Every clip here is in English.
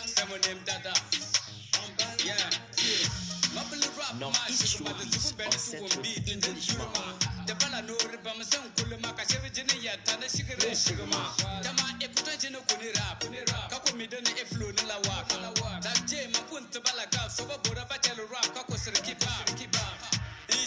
Someone named Dada. Yeah, no issues on Central English Mama. The Balano Ribamason Kulama Virginia, Tana Shigare Shigama. Tama Ekutajino Kunira, Kakumidana Eflu Nilawaka. That J Mapunta Balaga, Soba Bora Battle Rock, Kakos Kiba.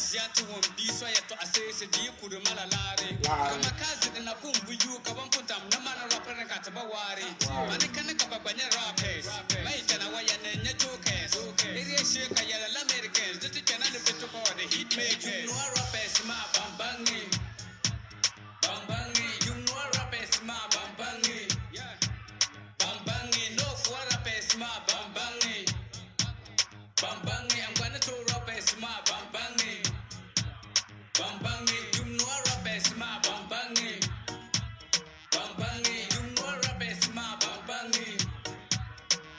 Yatu wambiswa yato asese di kudumala lare kama kazi na kumbu yu kabamputam na mana rapere kataba wari manikana kababanya rappers maitana wayane nya jokers area sheka ya la Americans ditu chana le peto kwa the hit makers you know rappers ma bambangi you know rappers ma bambangi bambangi no for rappers ma bambangi I'm gonna throw rappers ma bambangi Bambangi, you know rappers ma bambangi. Bambangi, you know rappers ma bambangi.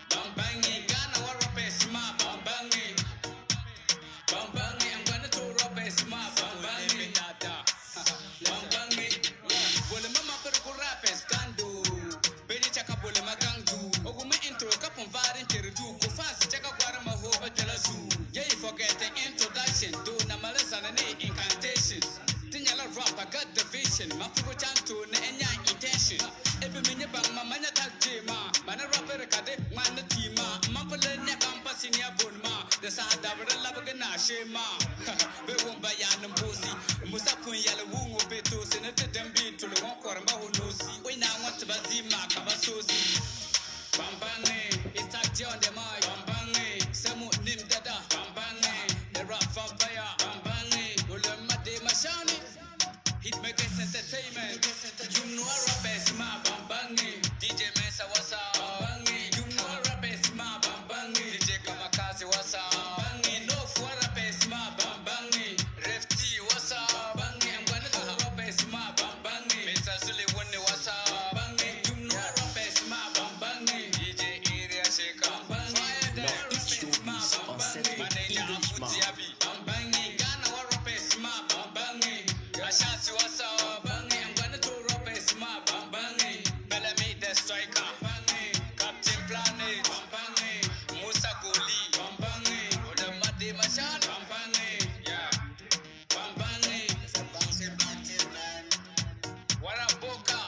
Bambangi, Ghana wa rappers ma bambangi. Bambangi, I'm gonna throw rappers ma bambangi. Bambangi, bole mama perku rappers kando. Beni chaka bole magangu. Ogume intro kapon varin terudu. Kufasi chaka kwara mahoba jalasu. Yeah, you forget the introduction. Do na malesana ne incantations. Tinyala rap, I got the vision. My people chanto na enya intention. Every minute bang ma manya tajima. Mana rapper kade mana tima. Mampole ne campus in ya bonma. The sada bra labagana shema. Be wumba ya nambosi. Musa kun yala wungo beto senete dembi to the one koramba honosi. We now want to bazima kabasosi. Bambangi, it's tagged on the mic. Bambangi, Samu Nim Dada. Bambangi, the rap vampire. Bambangi, Ulema de Mashani. Hitmakers Entertainment. You know rappers ma Bambangi. DJ Mesa what's up? Bambangi, you know rappers ma Bambangi. DJ Kamakazi what's up? Bambangi, no for rappers ma Bambangi. Refti what's up? Bambangi, I'm gonna do rappers ma Bambangi. Mesa Zuli Wone what's up? Bambangi, you know rappers ma Bambangi. No issues on Central English Mama. Bambangi, Ghana wa rappers ma Bambangi. Ashasi wasa Bambangi, I'm gonna do rappers ma Bambangi. Bellamy the striker. Bambangi, Captain Planet. Bambangi, Musa Goli. Bambangi, Olamade Mashan. Bambangi, yeah. Bambangi, Waraboka.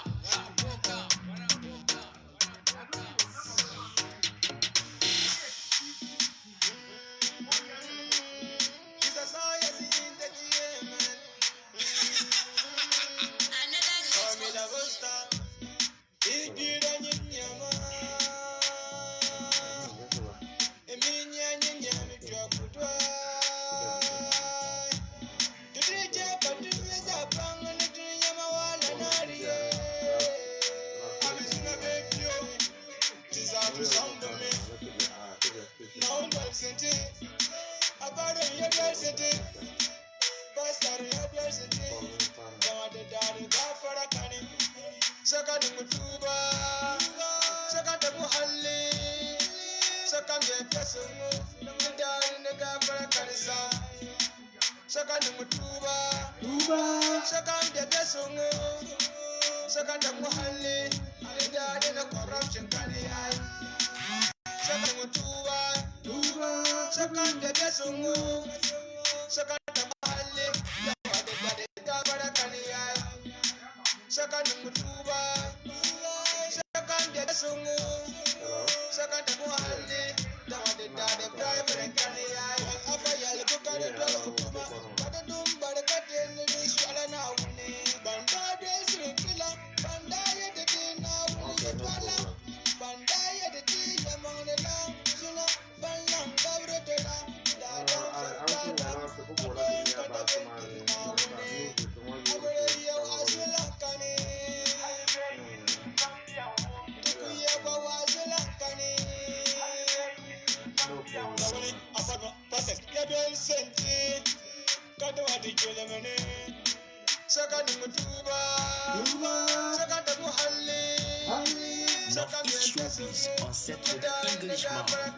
No issues on Central English Mama.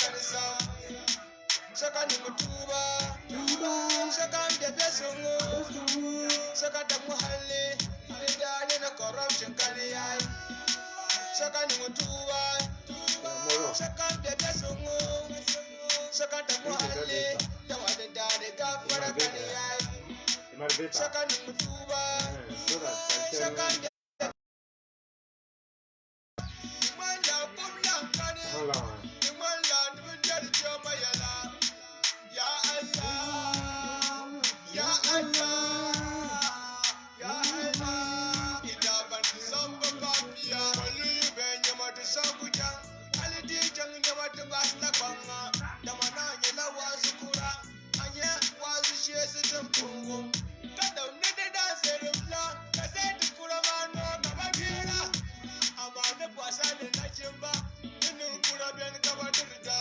Shaka Shaka corruption can I Second Mutua Second Bebesungu Second Muhali Tawade Dade Gafara can I Second Mutua Second Manda Pumla can Manda Dujal Jomayala Ya Allah Ya Allah Ya Allah Idaban Samba Papia Walu Benyama to Sabuja Alidi Jangama to Basla Kwanga Damana Yela Wazukura Anya Wazu Shesitum Pungu Kada Neda Serumla Kaseti Kuramano Kabakira Amanda Pasade Nachimba Nunu Kurabian Kabadurida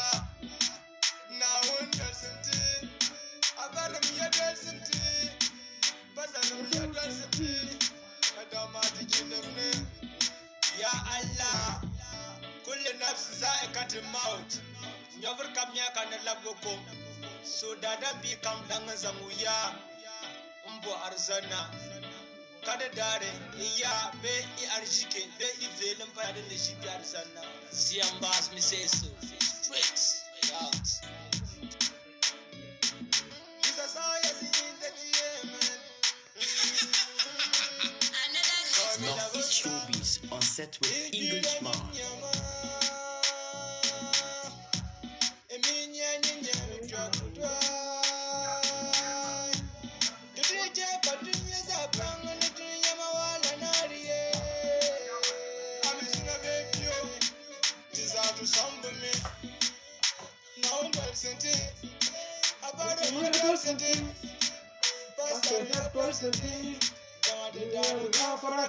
Now Undersenti Abaram Yadasenti Basanum Yadasenti Kadamati Jinamne Ya Allah Kulli nafsi za'ikatul maut Nyavur kam yaka na labukum So dada bi kam dan zamuya Umbo arzana Kada dare iya be I arjike be I velin fayadin da shi bi arzana Siyan bas mi say so Straight out Isa sayasi in the Yemen Northeast Showbiz on set with Englishman.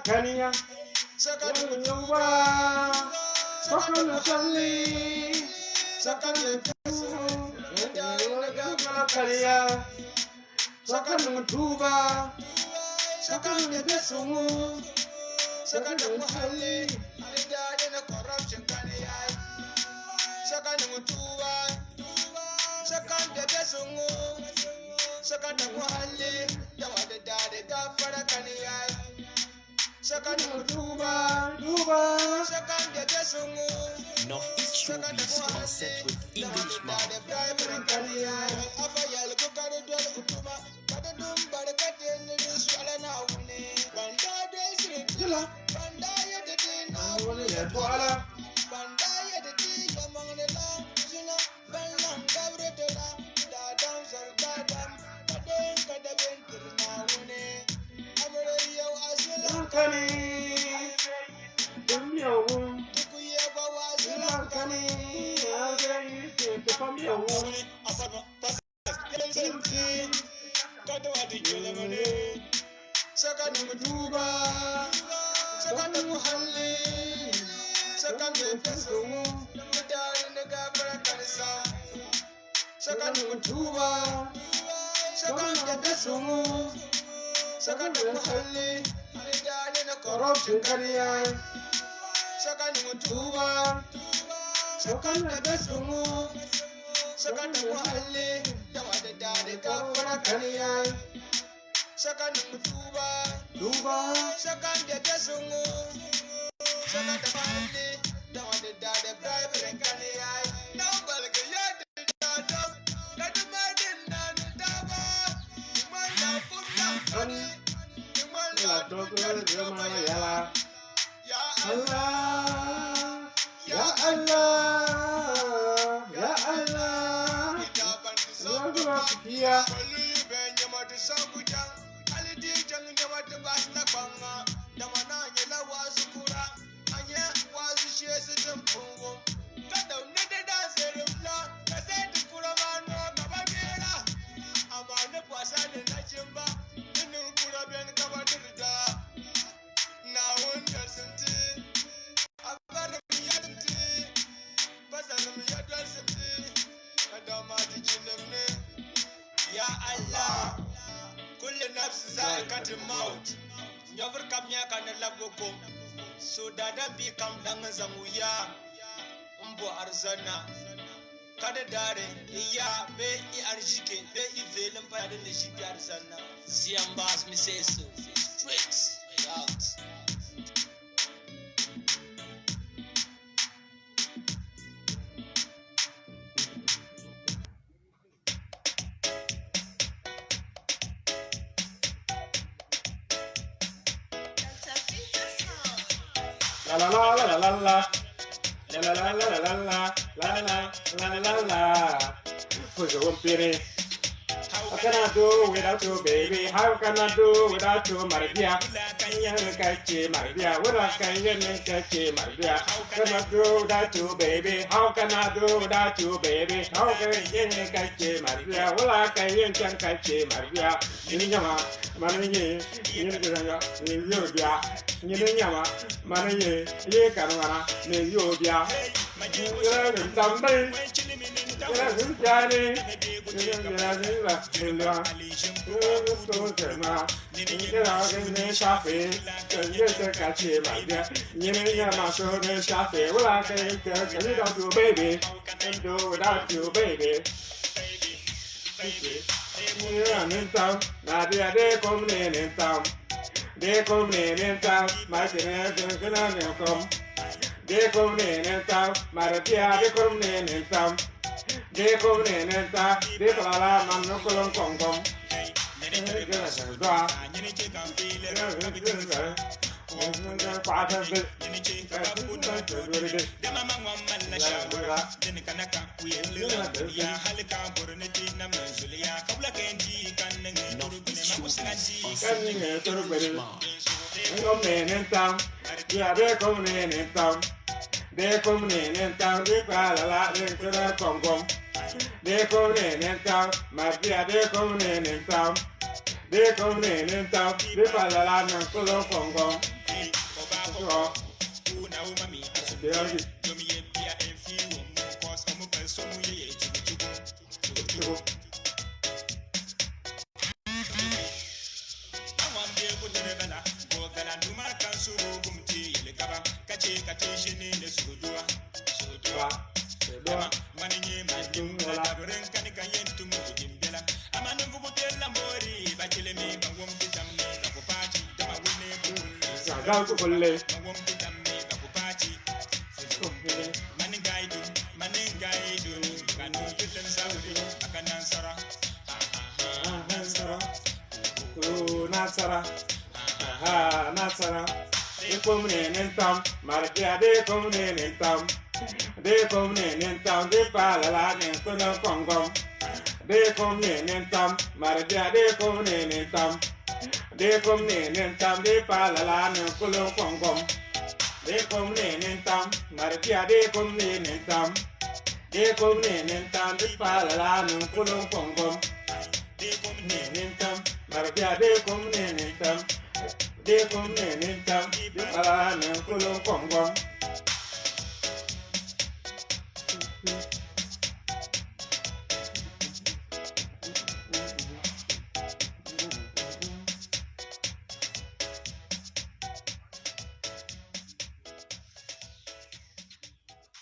Kania, second Yuba, second Sally, second Kania, second Tuba, second Besumu, second Muhali, I died in a corruption Kania, second Mutua, second Besumu, second Muhali, the daddy got for a Kania. Second Tuba, second Besungu, Northeast Showbiz on set with Englishman. Second Mutuba, second Muhalli, second Besumu, the dad in the Gabra Kanisa, second Mutuba, second Besumu, second Muhalli, the dad in the corruption Kania, second Mutuba, second Besumu, second Muhalli, the dad in the Gabra Kania. Second Tuba, second Besungu, second Mali, down the dad, bribe and canny. Now, Balgayat, that the man and Dava, the man put down money, the man Ya Allah, Ya Allah, Ya Allah, Ya Allah, Nyamata Basna Banga, Damana Yela Wazukura, Anya Wazu Shesitum Pungu, Kata Neda Serumla, Kaseti Kuramano, Kabakira, Amanda Pasade Nachimba, Nunu Kurabian Kabadurida, now Undersenti, Abaram Yadenti, Basanum Yadasenti, Adamati Jinamne, Ya Allah. Kulli nafsi za'ikatul maut Nyavur kam yaka na labukum So dada bi kam dan zamuya Umbo arzana Kada dare iya be I arjike be I velin fayadin da shi bi arzana Siyan bas mi say so Straight out la la la la la la. La la la la la la la la la. Push a penny. How can I do without you, baby? How can I do without you, Maria? Maria, what can you catch, Maria? How can I do without you, baby? How can I do without you, baby? How can you catch, Maria? What can you catch, Maria? Ninjama, Marie, Yubia, Ninjama, Marie, Yekanana, Yubia. Somebody, de comunenenta, Maria de comunenenta, de comunenenta, de palala mano colon concom. De comunenenta, de palala de colon concom. De comunenenta, Maria de comunenenta. De comunenenta, de palala mano colon concom. Nasara, de comunentam, Maria de comunentam, de comunentam, de palala de colon concom. De comunentam, Maria de comunentam, de comunentam, de palala de colon concom. De comunentam, Maria de comunentam, de comunentam, de palala de colon concom. De comunentam, Maria de comunentam. De comunentam, de palala de colon concom.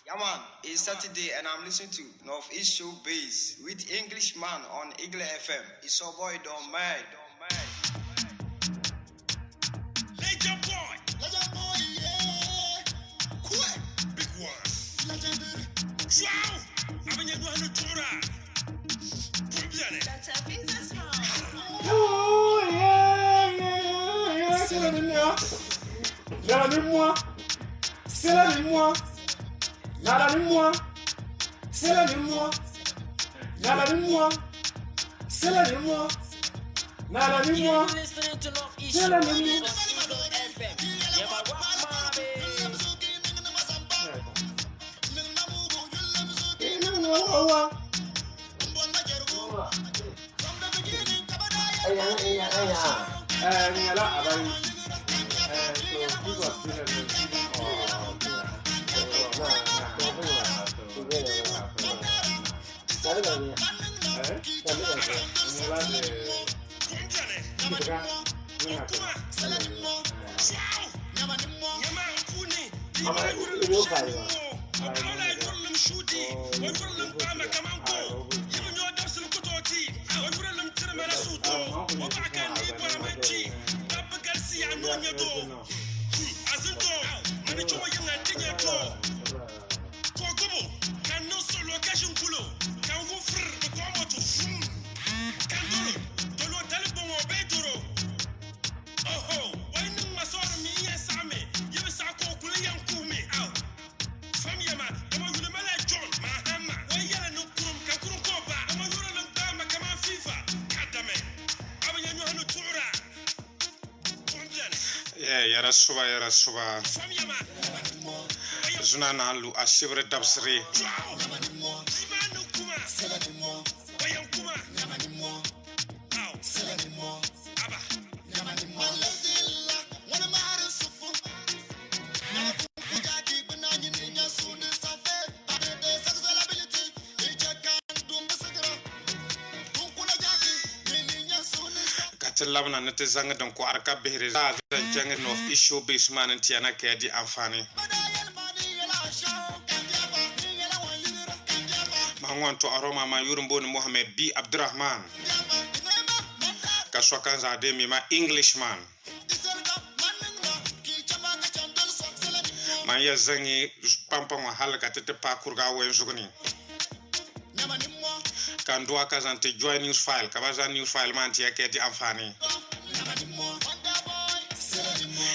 Yeah, man, it's Saturday and I'm listening to Northeast Showbiz with Englishman on Eagle FM. It's your boy, Don't Mind. Legend boy, yeah. Quick, big one. Legendary. Wow, I'm in your tour. Oh, yeah. C'est la lumière. C'est la lumière. C'est la lumière. Nada de moi, c'est la de moi. Nada de moi, c'est la de moi. Nada de moi, c'est la de moi. Oh, why no matter me, yes, I may. You saw Cool Young Era suba. Famiyama. Zuna na lu ashibre dabsri. Ciao. Ibanu kuma. Wayan kuma. Au. Aba. Labna na te zanga don ko arka behre za zan jange no issue base man tiana ke di amfani mangwan to aroma ma yurumbo ni Mohammed B Abdurrahman ka swakan za de mi ma Englishman man ya zangi pampang halka tete pa kurga wen zugni kan doa kazante join news file kabaza news file man tia ke di amfani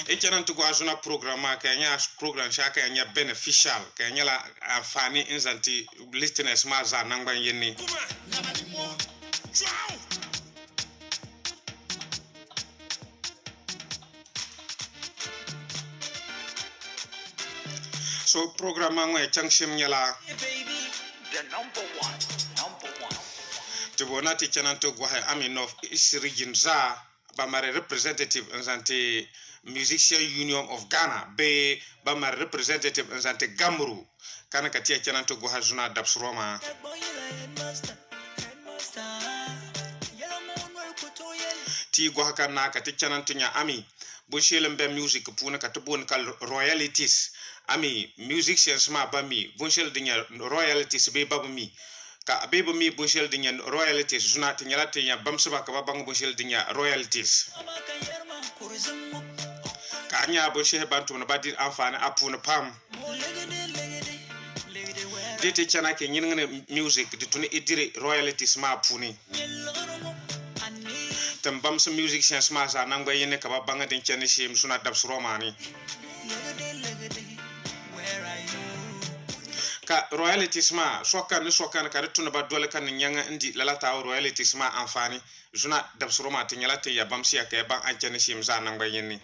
e chanan to azuna programma ka nya program shaka nya beneficial ka nya la amfani inzanti listeners ma za nangban yenni Ciao. so programma ngwe changshim nyala The number one. to bonati chanan to gwa ami of isrigin za ba mare representative inzanti Musician Union of Ghana be ba mare representative inzanti Gamru kana katia chanan to gwa zuna dabsroma ti gwa kana kati chanan to nya ami bushelen be music puna katubun kal royalties ami musicians ma ba mi bushel dinya royalties be ba mi ka bebe mi bushel dinya royalties zuna tinya tinya bamsaba ka bang bushel dinya royalties ka nya bushel bantu na badir amfani apuna pam dite chana ke nyingene music dituni idire royalties ma puni tambam some musicians ma za nangba yene ka banga din chene shim suna dabsro mani ka royalties ma sokan ka retuna ba dole kan nyanga indi lalata royalties ma amfani zuna dabsro ma tinyala te ya bam siya ke ban an chene shim za nangba yene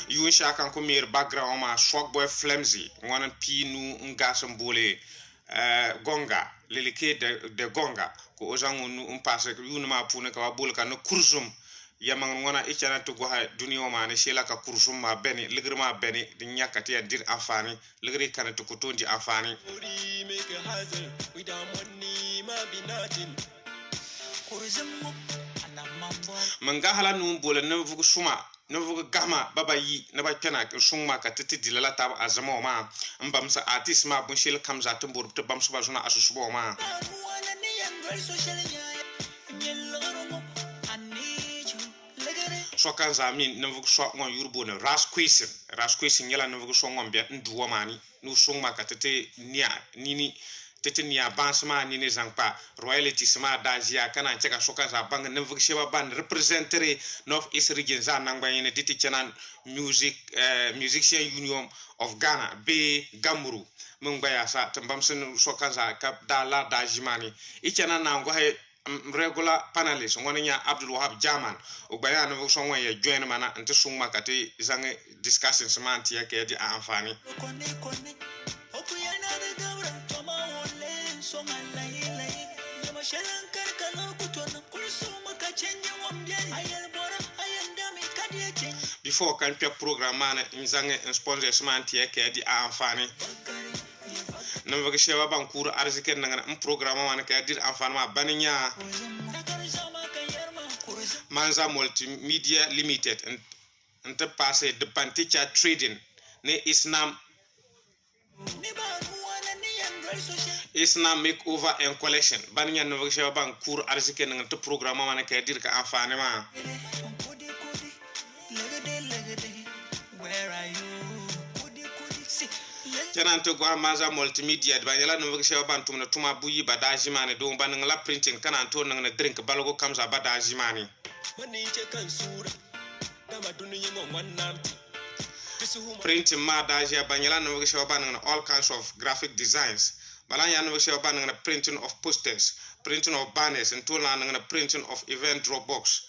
yun shakan ko mir background ma shock boy flimsy ngwana pinu ngasam bole gonga lelike de gonga ko ozangu nu passe yun ma puna ka bol ka no kursum yamang ngona ichana to go ha duniyo ma ne shela ka kursum ma beni ligri ma beni di nyakati ya dir afani ligri kana to kutonji afani manga hala nu bole ne vugu suma no vugu gama baba yi na ba kana suma ka titi dilala tab azama ma mbam sa artist ma bun shel kamza tumbur to bam suba zuna asusubo ma so kan zamin na vugu so ngon yurbo ne rasquisen yala na vugu so ngon be nduwa mani nu suma ka titi nia nini tetinia bansma ni ne zangpa royalties ma dajia kana cheka soka za bang ne vuksheba ban representere north east region za nangba yene diti chanan musician union of Ghana be Gamru mungba ya sa tambam sen soka za kap dala dajimani ichana na ngo he regular panelist ngone nya Abdul Wahab Jaman ubaya na vukso ngwa ya join mana nte sungma kati zange discussions man tiya ke di amfani before kan pe program man nzange sponsors man tie ke di amfani nan vage shewa ban kuru arzike nan program man ke di amfani ma baninya Manza Multimedia Limited and passe de Panticha Trading ne Islam makeover and collection baninya no vage shewa ban kuru arzike nan to program man ke di ka amfani ma Janan to gwa Manza Multimedia banyala no vage bantum na tuma buyi badaji mane do ban la printing kana to na drink balogo kamza badaji mane printing ma daji banyala no vage ban all kinds of graphic designs balanya no vage ban printing of posters printing of banners and to na printing of event drop box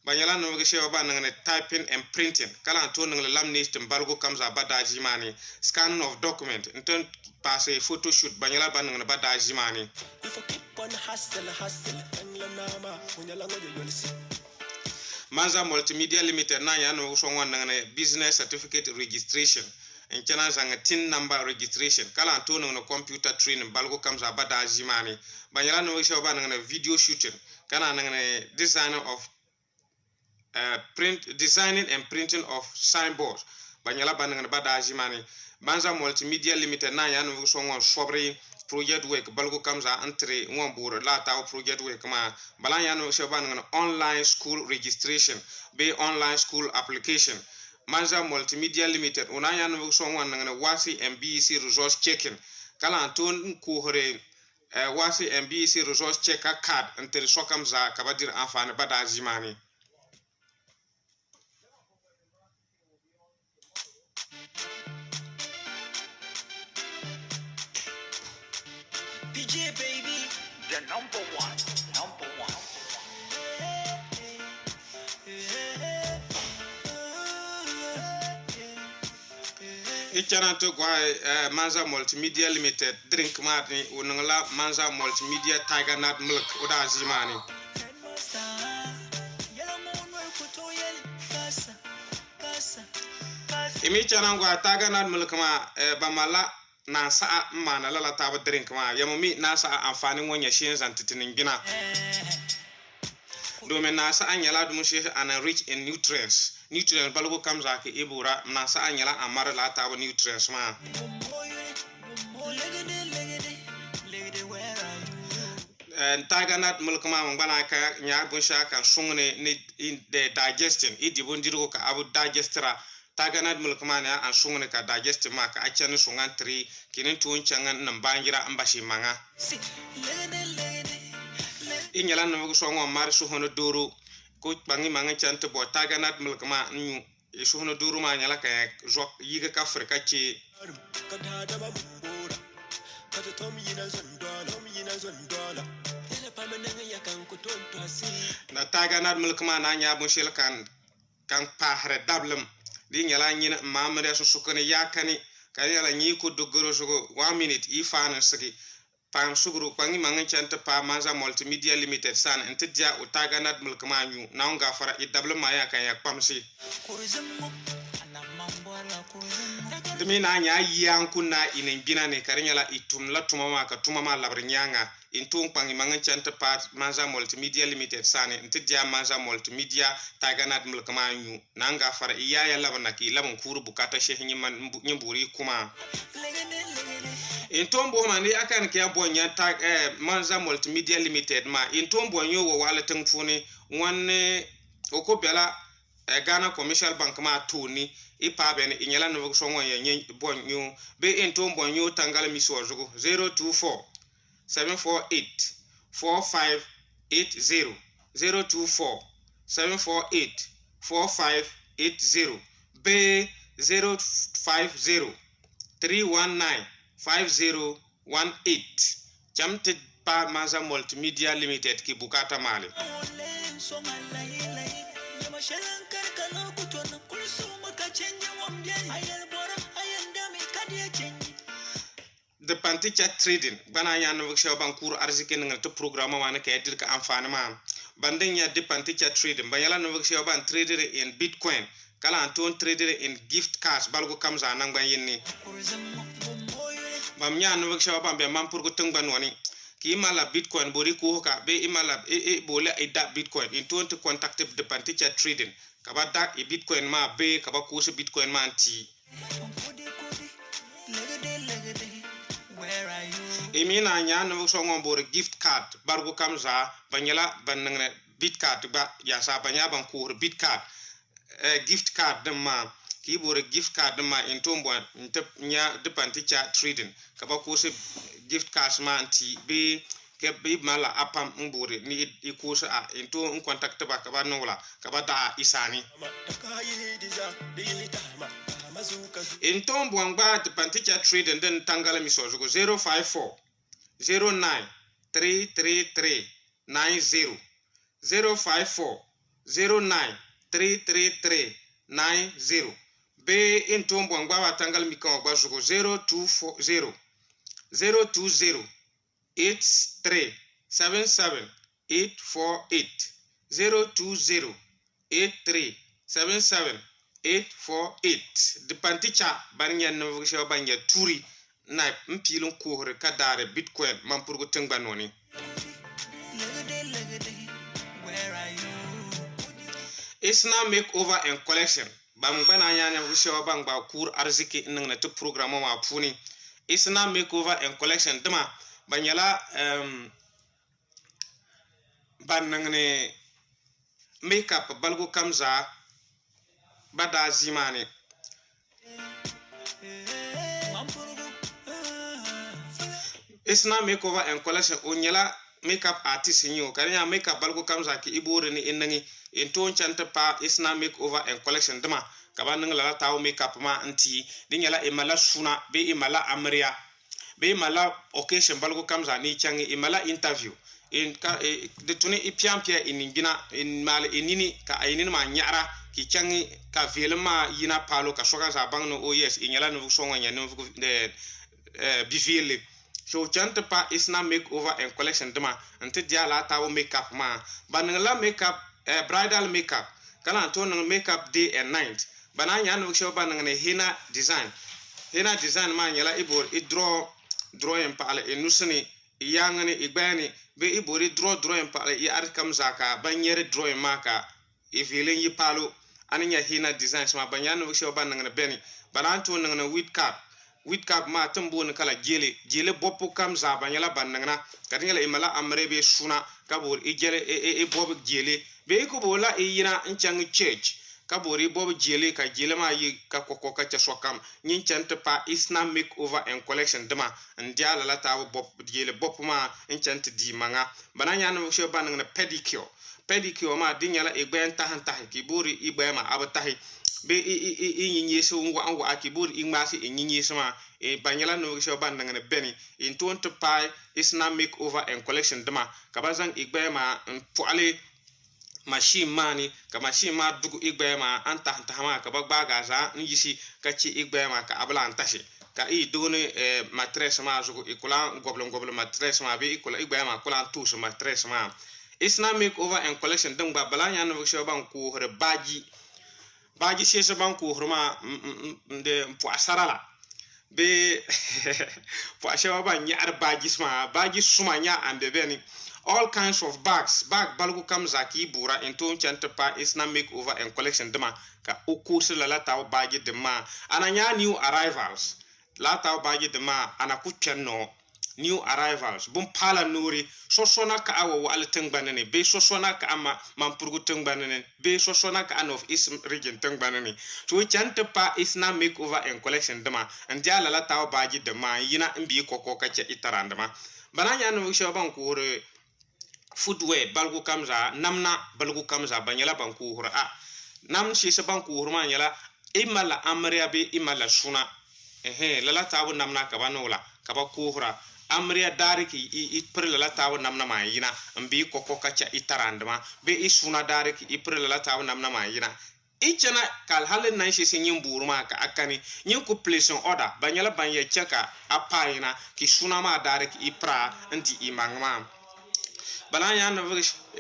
banyala no ge shewa ba nangane typing and printing kala to nangale laminate balgo kamza bada jimani scanning of document inton passe photo shoot banyala ba nangane bada jimani Manza Multimedia Limited na ya no so wan nangane business certificate registration en chana zanga tin number registration kala to no computer training balgo kamza bada jimani banyala no shewa ba nangane video shooting kana nangane designer of designing and printing of signboards banyala bananga bada jimani Manza Multimedia Limited na ya no so wan sobre project work balgo kamza entre ngwan bur la taw project work ma balan ya no so bananga online school registration be online school application Manza Multimedia Limited una ya no so wan ngana wasi MBC resource checking kala ton ko hore wasi MBC resource checker card entre so kamza kabadir afane bada jimani PJ baby, the number one. Ichana to gwa Manza Multimedia Limited drink marni unangla Manza Multimedia Tiger Nut Milk oda jimani imi chana gwa Tiger Nut Milk ma bamala na sa mana lala taba drink ma yamomi na sa amfani wonya shin zantitinin gina domin na sa anyala dum shi ana rich in nutrients balgo kamza ke ibura na sa anyala amara la taba nutrients ma Tiger Nut Milk ma ngana ka nya bun sha kan sungne ni in the digestion idi bon dirgo ka abu digestra Tiger Nut Milk ma na an sungne ka digest ma ka achan sungan 3 kinin tuun changan nambangira ambashi manga inyala no so ngom mar su hono duru ko bangi manga chante bo Tiger Nut Milk ma nyu su hono duru ma nyala ka jok yiga ka afrika ci na Tiger Nut Milk ma na nya bun shel kan pahre dablem di nyala nyina mamre so sukane yakani kan yala nyi ko dogoro so 1 minute ifana sigi pam suguru pangi mangan chanta pa Manza Multimedia Limited san entja o Tiger Nut Milk ma nyu na nga fara i dablem ma yakan yak pamsi demi na nya yan kunna inen gina ne karinyala itum la tumama ka tumama labrinyanga intung pangi mangan chanta pa Manza Multimedia Limited san entja Manza Multimedia Tiger Nut Milk ma nyu na nga fara iya labana ki labun kuru bukata shehin nyamburi kuma intombo mani akan ke abonya tag Manza Multimedia Limited ma intombo nyo wo wala tengfuni wanne okobela Ghana Commercial Bank ma tuni ipa ben inyala no so won ye bonyo be intombo nyo tangala miso zugo 024 748 4580 024 748 4580 be 050 319 5018 jamte pa Manza Multimedia Limited ki bukata male the panticha trading bana ya no workshop bankur arzike ngal to programme wana ka yadir ka amfani ma bandin ya de panticha trading bayala no workshop ban trader in bitcoin kala anton trader in gift cards balgo kamza nang ban yinni bam nya no workshop ban be man pour ko tung ban woni ki mala bitcoin bori ko ka be imala bola e da bitcoin in to contact the panticha trading ka ba da e bitcoin ma be ka ba ko so bitcoin ma anti Emina nya no so ngom gift card bargo kamza banyala banngne bit card ba ya sa banya ban ko bit card gift card dem ma ki bore gift card dem ma intombo ntep nya de panticha trading kaba ko se gift card ma anti be ke be mala apam mbore ni i ko se a into un contact ba kaba nola kaba da isani intombo ngba de panticha trading den tangala mi so 054 09 333 90 054 093339 be intom bongba wa tangal mi kan gba zugo 020 8377 848 020 8377 848 de panticha banya no vgsha banya turi na mpilun ko hore kadare bitcoin man purgo tengba noni Isna makeover and collection bam bana nyanya vgsha bangba kur arziki nang to programme ma puni Isna makeover and collection dama banyala ban nangne makeup balgo kamza bada zimani Isna makeover and collection onyala makeup artist nyo kanya makeup balgo kamza ki ibore ni inangi inton chanta pa Isna makeover and collection dama kaba nangla taw makeup ma anti dinyala imala suna be imala amria be imala occasion balgo kamza ni changi imala interview in ka de tuni ipiampia iningina in mal inini ka ayinin ma nyara ki changi ka velma yina palo ka soka za bangno oh yes inyala no songa nya no de bivile so chanta pa Isna makeover and collection dama ante dia la tawo makeup ma banala makeup bridal makeup kala to no makeup day and night bananya no show banane hina design ma nyala ibor I draw en pa ala enusni yangani igbani be ibori draw en pa ala I arkam zaka banyere draw maka ifilen yi palo aninya hina design ma banyana no show banane beni bananto nangana wit cap ma tambo ne kala jele boppo kam za banyala bannana kadingala imala amre be suna kabor ijele bob jele be ko bola yina nchang church kabori bob jele ka jele ma yi ka kokko ka cha sokam nyin chanta pa Isna makeover and collection dama ndiala la tawo bob jele boppo ma nchanta di manga bananya no sho banana pedicure ma dinyala igben tahan ki buri igben ma abatahi be nyinyi so ngwa akibur ingmasi nyinyi sama banyala no sho ban ngane beni in ton to pai Isna makeover and collection dama kabazang igbe ma puale machine mani ka machine ma dugu igbe ma anta ma ka bagbaga za nyisi ka ci igbe ma ka abla antashi ka doni matres ma zugo ikula goblo matres ma be ikula igbe ma kula tous matres ma Isna makeover and collection dum ba balanya no sho ban ko hore baji sese banku hurma de poisarala be poishawa ba nyar baji suma nya ande beni all kinds of bag balgu kam zaki bura into chanta pa Isna makeover and collection dema ka ukusu la taw baji dema ananya new arrivals la taw baji dema anakuchenno new arrivals bum pala nuri sosona ka awo wal tengbanene be sosona ka ama mampurgu tengbanene be sosona ka anof is region tengbanene so chanta pa Isna makeover and collection dama andiala la taw baji dama yina mbi kokko ka che itarandama bananya no wisho banku re footwear balgu kamza namna balgu kamza banyala banku hura nam shi se banku hurma nyala imala amriya be imala suna lala taw namna ka banola ka ba ku hura amriya dariki I prela la taw namna ma yina mbi kokko kacha itarandama be isuna dariki I prela la taw namna ma yina ichana kal halen nan shi sin buruma ka akani nyin ku place order banyala banya cheka apaina ki suna ma dariki ipra ndi imangma balanya no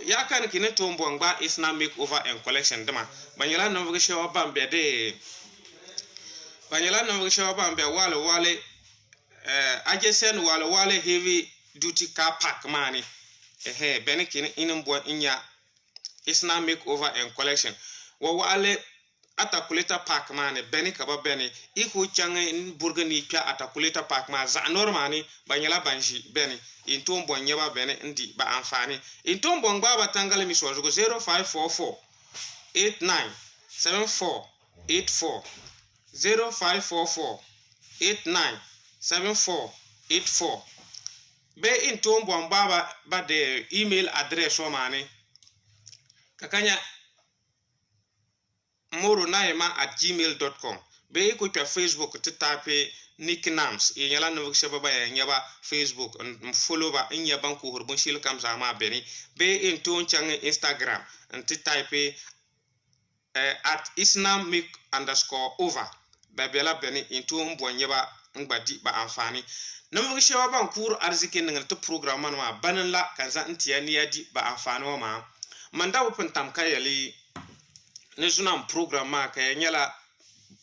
ya kan ki ne tombo ngba Isna makeover and collection dama banyala no vge show bambe de banyala no vge show bambe wale ajesen wale heavy duty car park mani benikin inumbo inya Isna makeover and collection wale atakuleta park mani benika ba beni iku change burgani pya atakuleta park ma za normani banyala banji beni intombo nyeba beni ndi ba amfani intombo ngba batangale miswazo 0544 897484 0544 897484 be intombo ngba ba de email address o mani kakanya moronaima@gmail.com be ko ta Facebook to tape nicknames e nyala no sheba ba ya nyaba Facebook follow ba in ya banku hurbun shil kam za ma beni be in ton chang Instagram and type at islamic_over ba bela beni in ton bo nyaba ngbadi ba amfani no sheba banku arziki ngal to program ma banan la kaza intiya ni yadi ba amfani wa ma manda wupin tamkayali ne sunam program ma ka nyala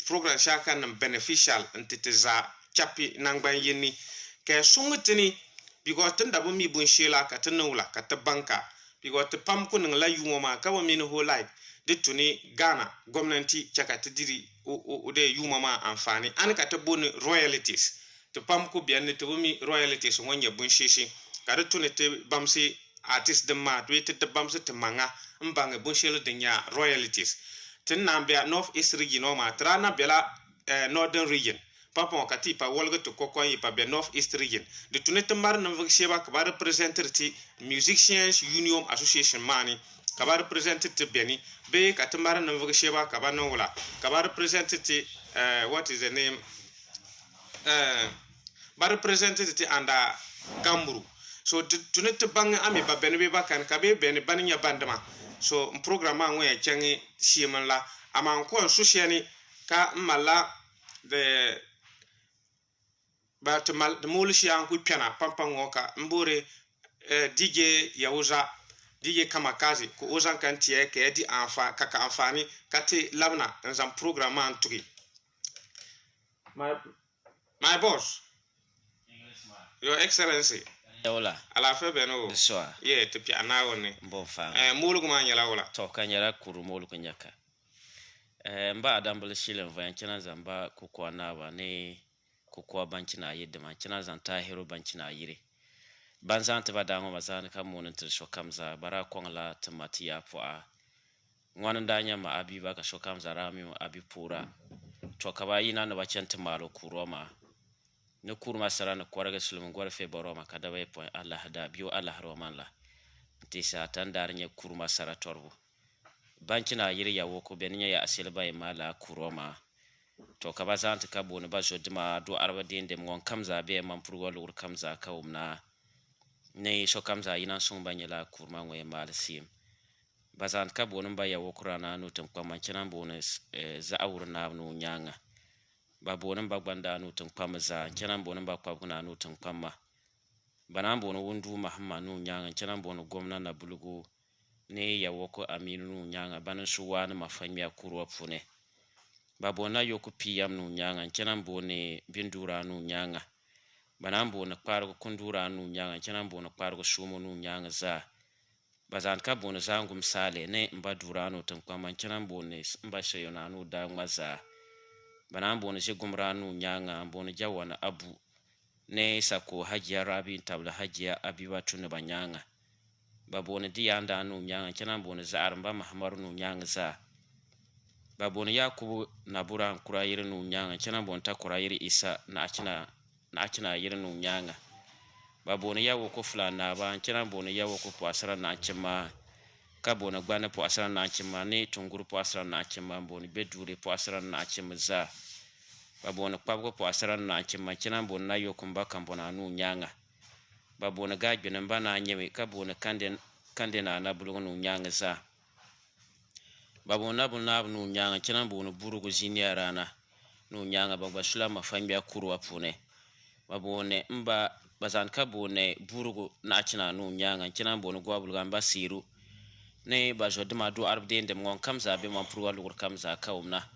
program shaka nan beneficial antitiza chapi nangban yini ke sungutini bigo tunda bo mi bun shela ka tanula ka ta banka bigo ta pam kun la yumo ma ka bo mi no life dituni Ghana gwamnati chaka tidiri o de yumo ma amfani an ka ta boni royalties to pam ko biyan ne to bo mi royalties wonya bun shishi ka dituni te bamsi artist de ma do te bamsi te manga mbanga bun shela de nya royalties tin nambia north east region ma trana bela northern region papa wakati pa wolga to kokon yi pa be north east region de tunete mar na vuksheba ka ba representer ti musicians union association mani ka ba representer ti beni be ka tamar na vuksheba ka ba no wala ka ba representer ti what is the name ba representer ti anda gamburu so tunete bang ami ba beni be ba kan ka be beni baninya bandama so programme ngwe changi shiman la aman ko susheni ka mala de batmal de mulshi an ku piana pampango ka mbure DJ Yauza DJ Kamakazi ko ozan kan tie ke di anfa kaka anfani kati labna nzam programme an tuki my boss your excellency Yola. Ala fe beno. So. Yeah, to piana woni. Bon fa. Mulu kuma nyala wala. To kanyara kuru mulu kunyaka. Mba adambele shile mva yanchana zamba kukwa nawa ne kukwa banchi na yede manchana zanta hero banchi na yire. Banzante badango mazani kama unentere shokamza bara kwangla tamati ya pwa. Ngwana ndanya ma abi baka shokamza rami ma abi pura. Chokaba ina na bachante malo kuroma. Ne kurma sara na kwaraga sulum gwar fe baroma kada way point Allah da biyo Allah roman la tisa tandar nye kurma sara torbu bancina yiri ya woko benya ya asel bay mala kuroma to ka bazant ka bonu ba jodima do arba dende ngon kamza be man purgol ur kamza kawumna ne sho kamza ina sun banyala kurma ngoy mal sim bazant ka bonu ba ya wokurana no tam kwa mancina bonus za awurna no nyanga babonan bagbanda no tun kwamza kenan bonan ba kwabuna no tun kwamma banan bono wundu mahamma no nyanga kenan bono gomna na bulugo ne ya woko aminu no nyanga banan suwa na mafamiya kurwa pune babona yoku piyam no nyanga kenan bone bindura no nyanga banan bono kpargo kundura no nyanga kenan bono kpargo sumo no nyanga za bazan ka bono zangum sale ne mbadura no tun kwamma kenan bone mbashayo na no da maza banan bono je gumranu nyanga bono jawana abu ne sako hajiya rabi tabla hajiya abiba tunu banyanga babona diyanda anu nyanga kenan bono zaaramba mahmaru nu nyanga za babona yakubu nabura kurayiri nu nyanga kenan bono takurayiri isa na achina yiri nu nyanga babona yawo ko fulana ba kenan bono yawo ko pasara na chima ka bono gbana pasara na chima ne tunguru pasara na chima bono bedure pasara na chima za babona kwabgo pasara na chima kenan bono na yokumba kambona nu nyanga babona gajbe namba na nyeme ka bono kande na bulugo nu nyanga za babona buna nu nyanga kenan bono burugo zinia rana nu nyanga bagba shula mafambia kurwa pune babone mba bazan ka bone burugo na achina nu nyanga kenan bono gwabulu gamba siru ne bajo de madu arbde ndem ngon kamza be man purwa lugur kamza kawumna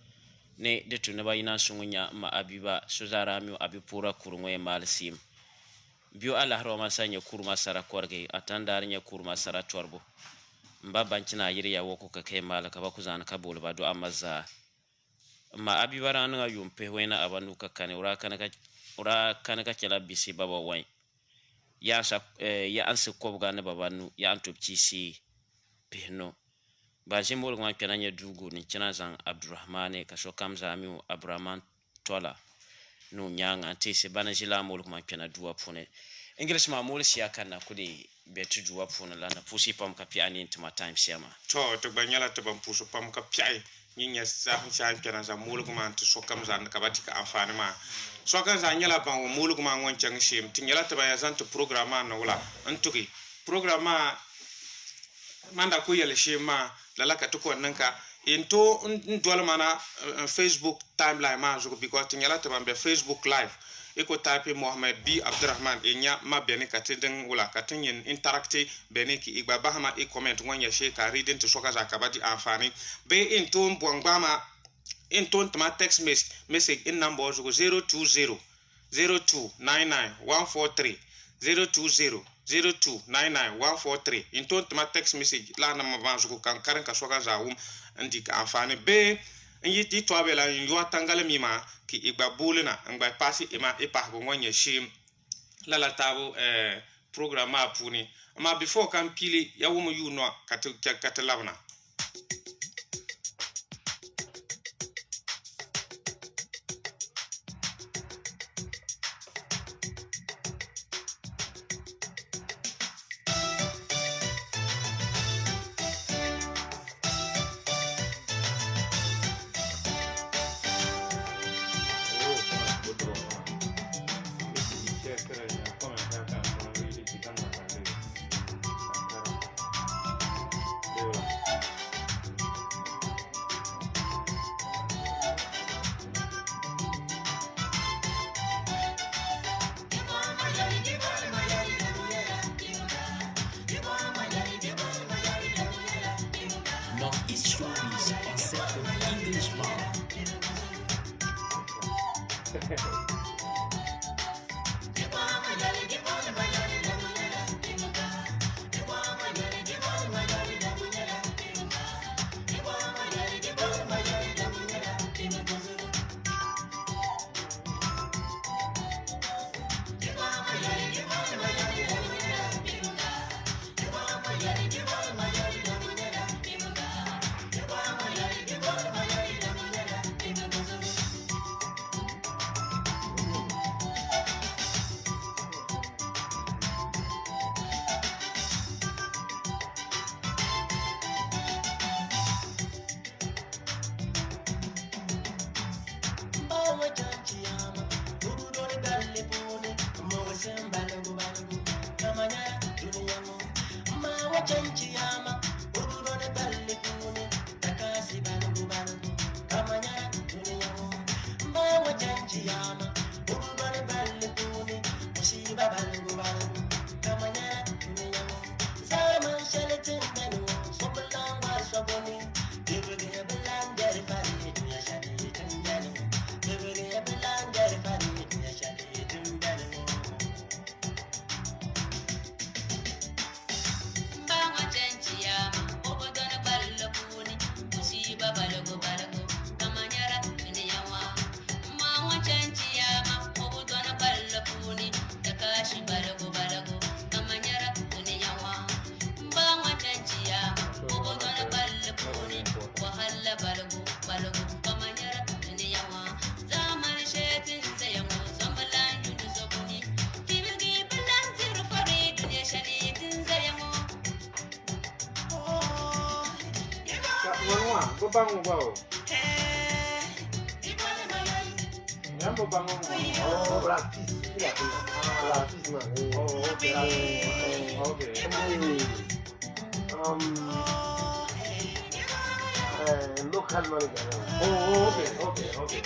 ne de tune ba ina sungunya ma abiba suzara mi abi pura kurunwe malsim biyo Allah roma sanya kurma sara korge atandar nya kurma sara torbo mba bancina yiri ya woko ka kai malaka ba kuzana ka bol ba do amaza ma abiba ran nga yumpe wena abanu ka kane ura kana ka kela bisi baba wai ya sa ya anse kobga ne babanu ya antopci si pehno ba jimbol ngwa penanya dugu ni china zan Abdurrahmane ka so kamza mi Abraman tola no nyanga tese bana jila mol kuma pena duwa pune English ma mol siya kana kudi betu duwa pune la na pusi pam ka piani into my time siama to banyala to bam pusu pam ka piai nya sa shan kana za mulku man to sokam zan ka batika amfani ma sokan za nyala ban wo mulku man won chang shim tin yala ta ba ya zan to programa na wala antuki programa manda ko yele shima lala ka to ko nanka into ndwala mana Facebook timeline ma zo because tin yala ta ban be Facebook live iko tape Mohammed B Abdurrahman enya ma bene kateden wala katenyen interacte bene ki igba bahama e comment wanya she ka reading to soka zakabadi afani be into mbwangba into ma text message in number zo 020 0299 143 020 0299 143 into ma text message la na ma zo kan karan ka soka za ndika afani be yiti twabela yo tangale mima ki igba bulina ngba pasi ima ipa go ngonya shim lala tabu programa puni ama before kan pili ya wumu yuno katalabna Northeast Showbiz on set with Englishman. Go bangun go. Nyambo bangun. Oh, gratis. Gratis man. Oh, okay. Local manager. Oh, okay. Okay.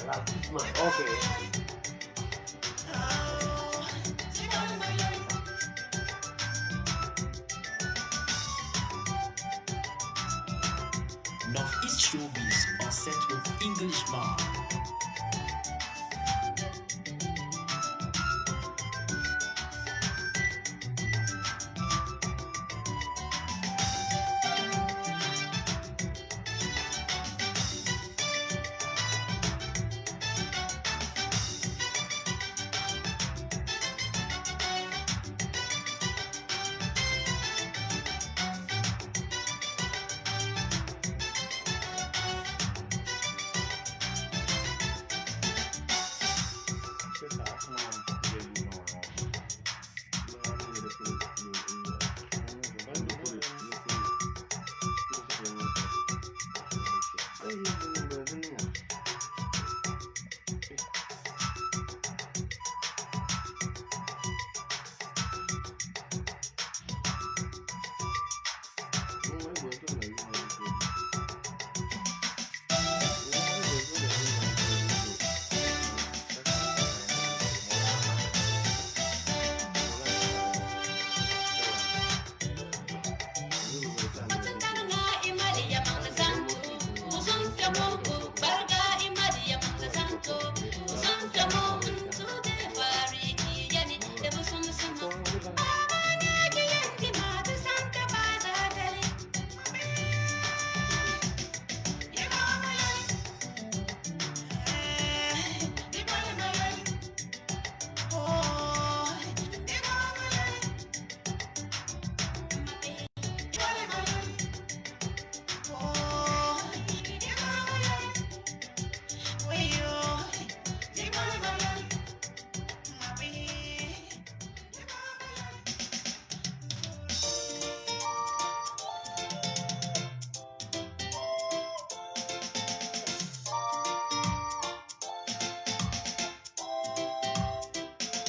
Gratis man. Okay. Northeast Showbiz on set with Englishman.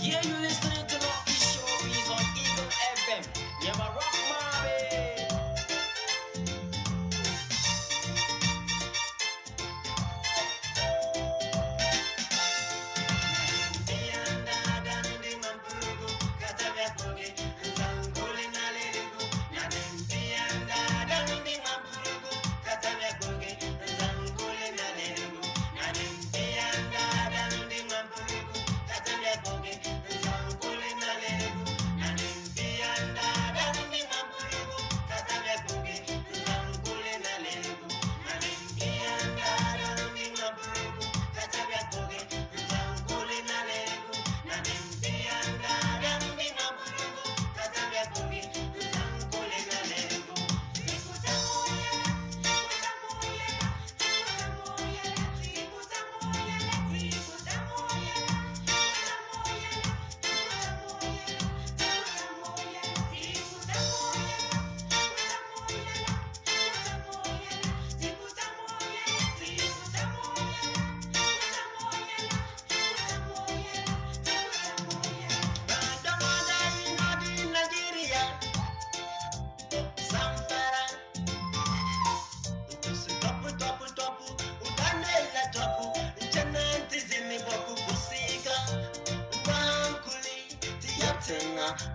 Yeah, you listening to Northeast Showbiz on Eagle FM. Yeah, my rock mommy.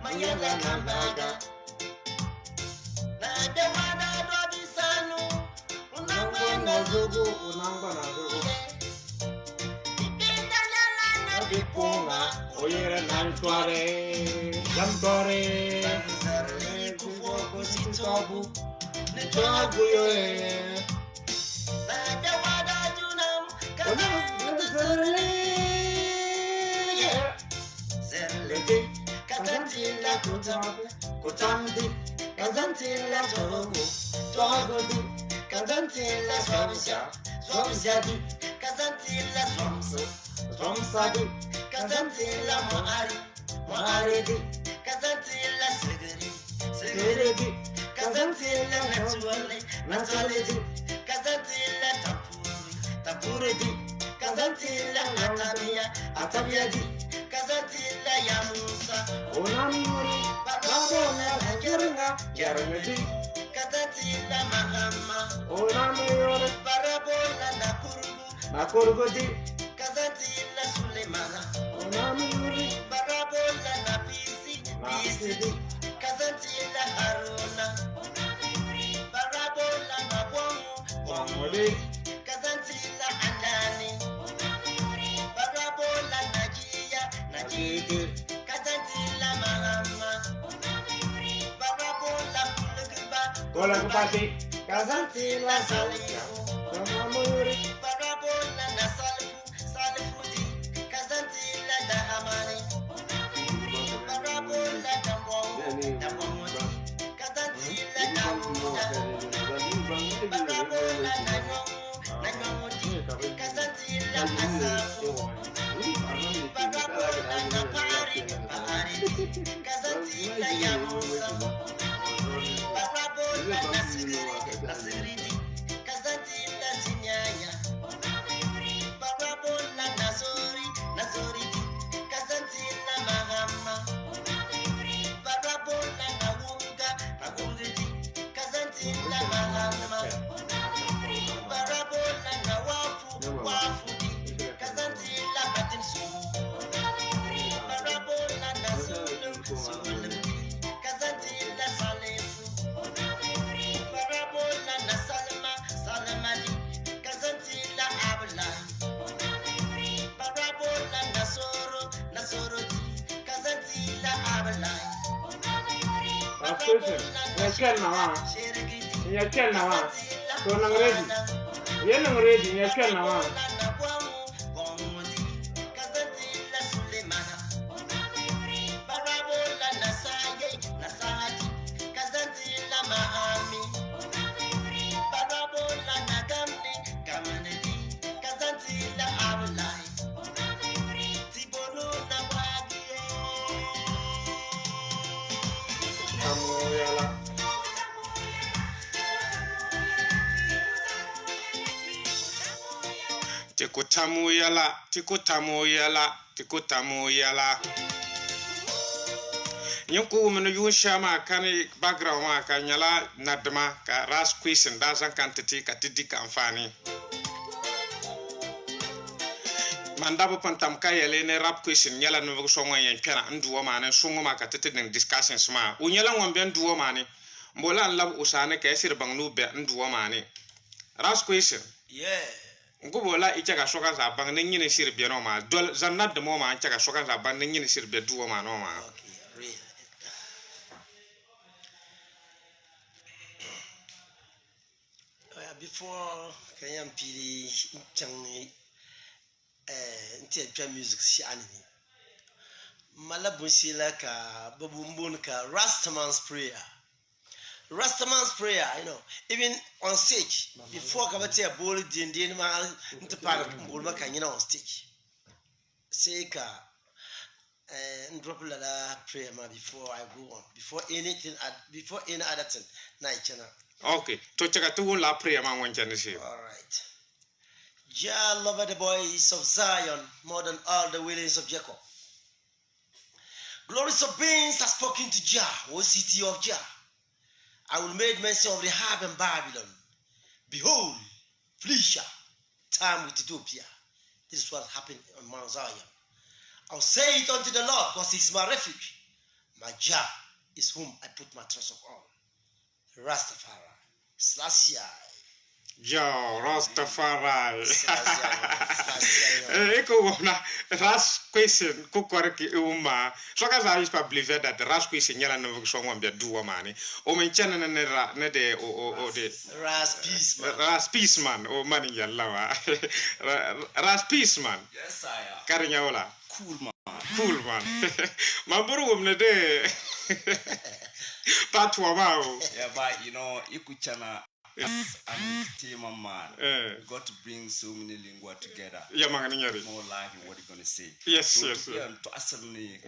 Mayala Namaga. Unangana Zugu. Nabipunga, Oyera Nantware, Jampore, Kusitabu, Nitabu Yoe. Kazantilla kutamdi, kazantilla togo, togodi, kazantilla swamsadi, kazantilla swamsadi, kazantilla moaridi, kazantilla sigiri, kazantilla naturality, kazantilla tapuridi, kazantilla atabiyadi, kazantilla yamusa. Onamuri, Babona, Jarangati, Kazantilla Mahama, Onamuri, Barabola, Nakurgodi, Kazantilla Sulemana, Onamuri, Barabola, Napisi, Kazantilla Haruna, Barabola, Wamudi, Kazantilla Andani, Barabola, Najia, Kazantilla Mahama, Barabola, Kolakubati, Kazantilla Salifu, Barabola, Salifuti, Kazantilla Dahamani, Barabola, Damwamoti, Kazantilla Damuda, Barabola, Nanwamoti, Kazantilla Asafu, Barabola, Napari, Kazantilla Yamusa, Barabola, Nasiridi, Kazantilla Sinyaya, Barabola, Nasoriti, Kazantilla Mahama, Barabola, Nawungiti, Kazantilla Mahama, Barabola, Wafudi, Kazantilla Batinsu, Barabola, Nasulu, Kazantilla Salefu, Barabola, Salamadi, Kazantilla Abla, Barabola, Nasoroti, Kazantilla Abla, Tikotamu yala, tikotamu yala, tikotamu yala. Yonko mun yu shama kan background ma ka nyala nadma ka ras question da san quantity ka tiddi ka amfani mandabo pantam ka yele ne rap question nyala no so ngwa yen pera nduwo ma ne sungo ma ka tete den discussions ma o nyala ngwa ben duwo ma ne mbola lab usane ka sir bang no be nduwo ma ne ras question ngubola ichaka shoka za bang ne nyine sir be no ma dol zanna de mo ma ichaka shoka za bang ne nyine sir be duwo ma no ma. Before Kenyan Pili Chang Intia music si anini. Malabusila ka babumbun ka Rastaman's prayer. Rastaman's prayer, you know, even on stage, before Kabatia Boli Dindin Mal into Park Bulma Kanyana on stage. Say ka drop a prayer before I go on, before anything, before any other thing, night channel. Okay, to check out la prayer man one channel. All right. Jah lover the boys of Zion more than all the willings of Jacob. Glories of beings have spoken to Jah, O city of Jah. I will make mention of the harp and Babylon. Behold, Phoenicia, time with Ethiopia. This is what happened on Mount Zion. I'll say it unto the Lord, because he's my refuge. My Jah is whom I put my trust upon. Rastafari, Selassie. Yo, Rastafari. Eko wona ras question ko korki uma. So ka za is pa believe that ras question nyala no so ngwa bia duwa mani. O men chana ne de o de Ras peace man. Ras peace man o mani yalla wa. Ras peace man. Yes I am. Karinya wala. Cool man. Cool man. Maburu wumne de patwa mao. Yeah, but you know, Ikuchana and team man. You got to bring so many lingua together. Yeah, man, more life in what you're gonna say. Yes, so yes. To ascertain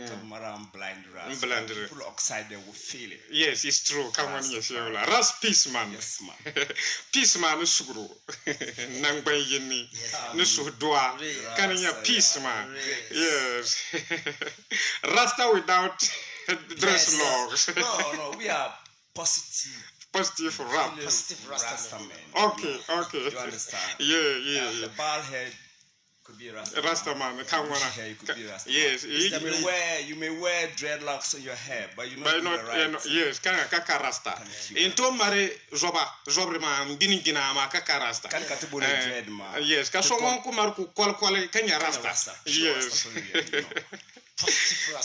blind ras. Blind people outside there will feel it. Yes, it's true. Come on, yes, you ras peace man. Yes, man. Peace man, no sugru. Nang bay yeni. No sudwa. Kanya peace man. Yes. Rasta without dress laws. No, we are positive. Positive rap. Positive Rasta man. Okay. You understand? Yeah. The bald head could be Rasta. Rasta man, come on. Could be Rasta. Yes. You may wear dreadlocks on your hair, but you're not right. Yes, kaka Rasta. Into mare zobre ma mbini gina ma kaka Rasta. Kan katibule dread ma. Yes, ka so ngon ku mar ku kol kanya Rasta. Yes.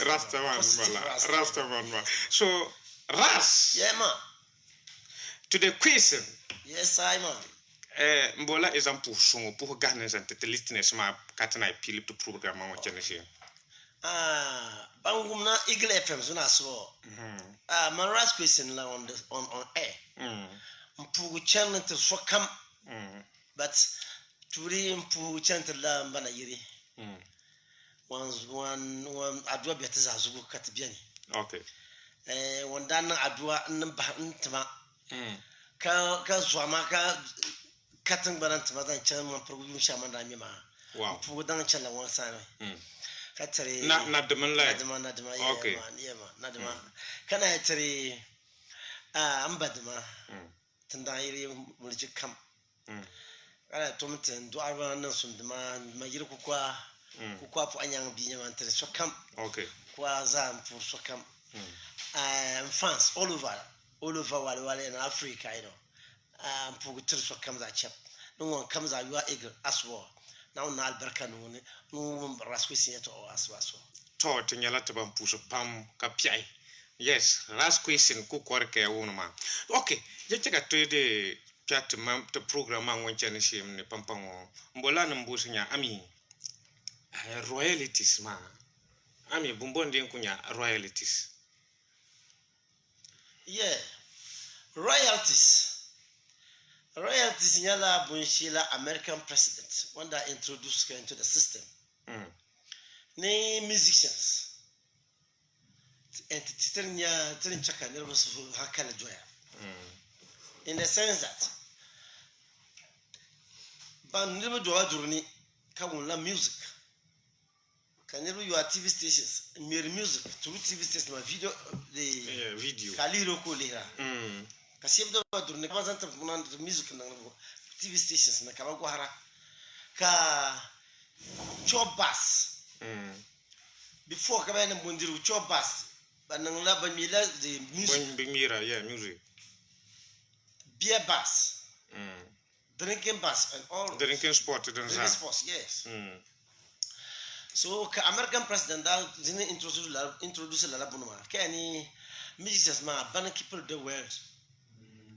Rasta man. So ras. Yeah man. To the question. Yes, I man. Mbola example songo pour garner and the listeners ma katana pili to program ma channel. Bangumna Eagle FM so na so. My last question la on air. Mpugu channel to so come. But turi mpugu channel la mbana yiri. One adwa biataza zugu katibiani. Okay. Wandana adwa namba ntama. Ka zwama ka katang barant madan chan man program shaman da mi ma. Wow. Pudan chan la wan sana. Ka tare na deman la. Na dema Okay. na dema. Kana tare ambadma. Tanda yiri mulji kam. Kana tomten do arba nan sun dema magir ku kwa pu anyang bi nyaman tare so kam. Okay. Kwa zam pu so kam. France all over wale in Africa, you know. Pugutir so comes a chap. No one comes a you are eagle as well. Now na alberca no rasquisi to as well. Taught in Yalatabam push pam capiai. Yes, last question cook work a woman. Okay, you take a 2 chat to program man when Chanishim ne Pampamo. Mbolan Bushina, I mean royalties, man. I mean Bumbondi Kunya royalties. Yeah, royalties nyala bunshila American president one that introduced her into the system. Ne musicians and telling chaka never was hakala joya. In the sense that ban never do a journey come la music. Can you your TV stations, mere music through TV stations, my video, the video. Kaliro Kulira. Kasim the Badrun, the music and TV stations, Nakawaguara. Ka chop bass. Before Kabana Mundiru chop bass, but Nangla Mila, the music. Music. Beer bass. Drinking bass and all. Drinking sport, drinking sports, yes. So, American president didn't introduce la bunuma. Kenny musicians ma ban people the world.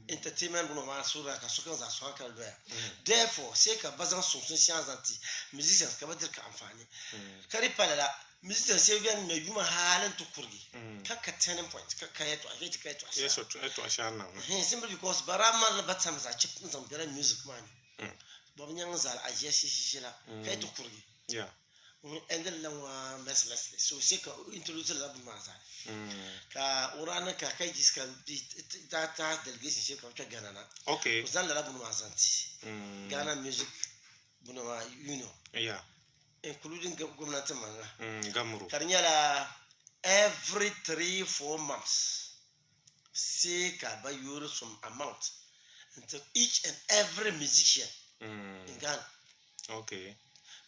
Entertainment bunuma sura ka sokan za so kan doya. Therefore, sai ka bazan sun science anti musicians ka badir ka amfani. Kari palala musicians sai biyan me yuma halin tukurgi. Ka 10 points ka yato a hit ka yato. Yes, to ashana. Simply because barama la batsam za chip nzam bira music man. Babnyang za ajiya shishila ka yato kurgi. Yeah. And then mercilessly. So she introduce the lab maza. Ka urana ka kai can be that delegation shape of Ghana. Okay. Was done the lab mazanti. Ghana music bunoma union. Yeah. Including government manga. Gamuru. Karinyala every 3-4 months. See ka by euro some amount until each and every musician in Ghana. Okay.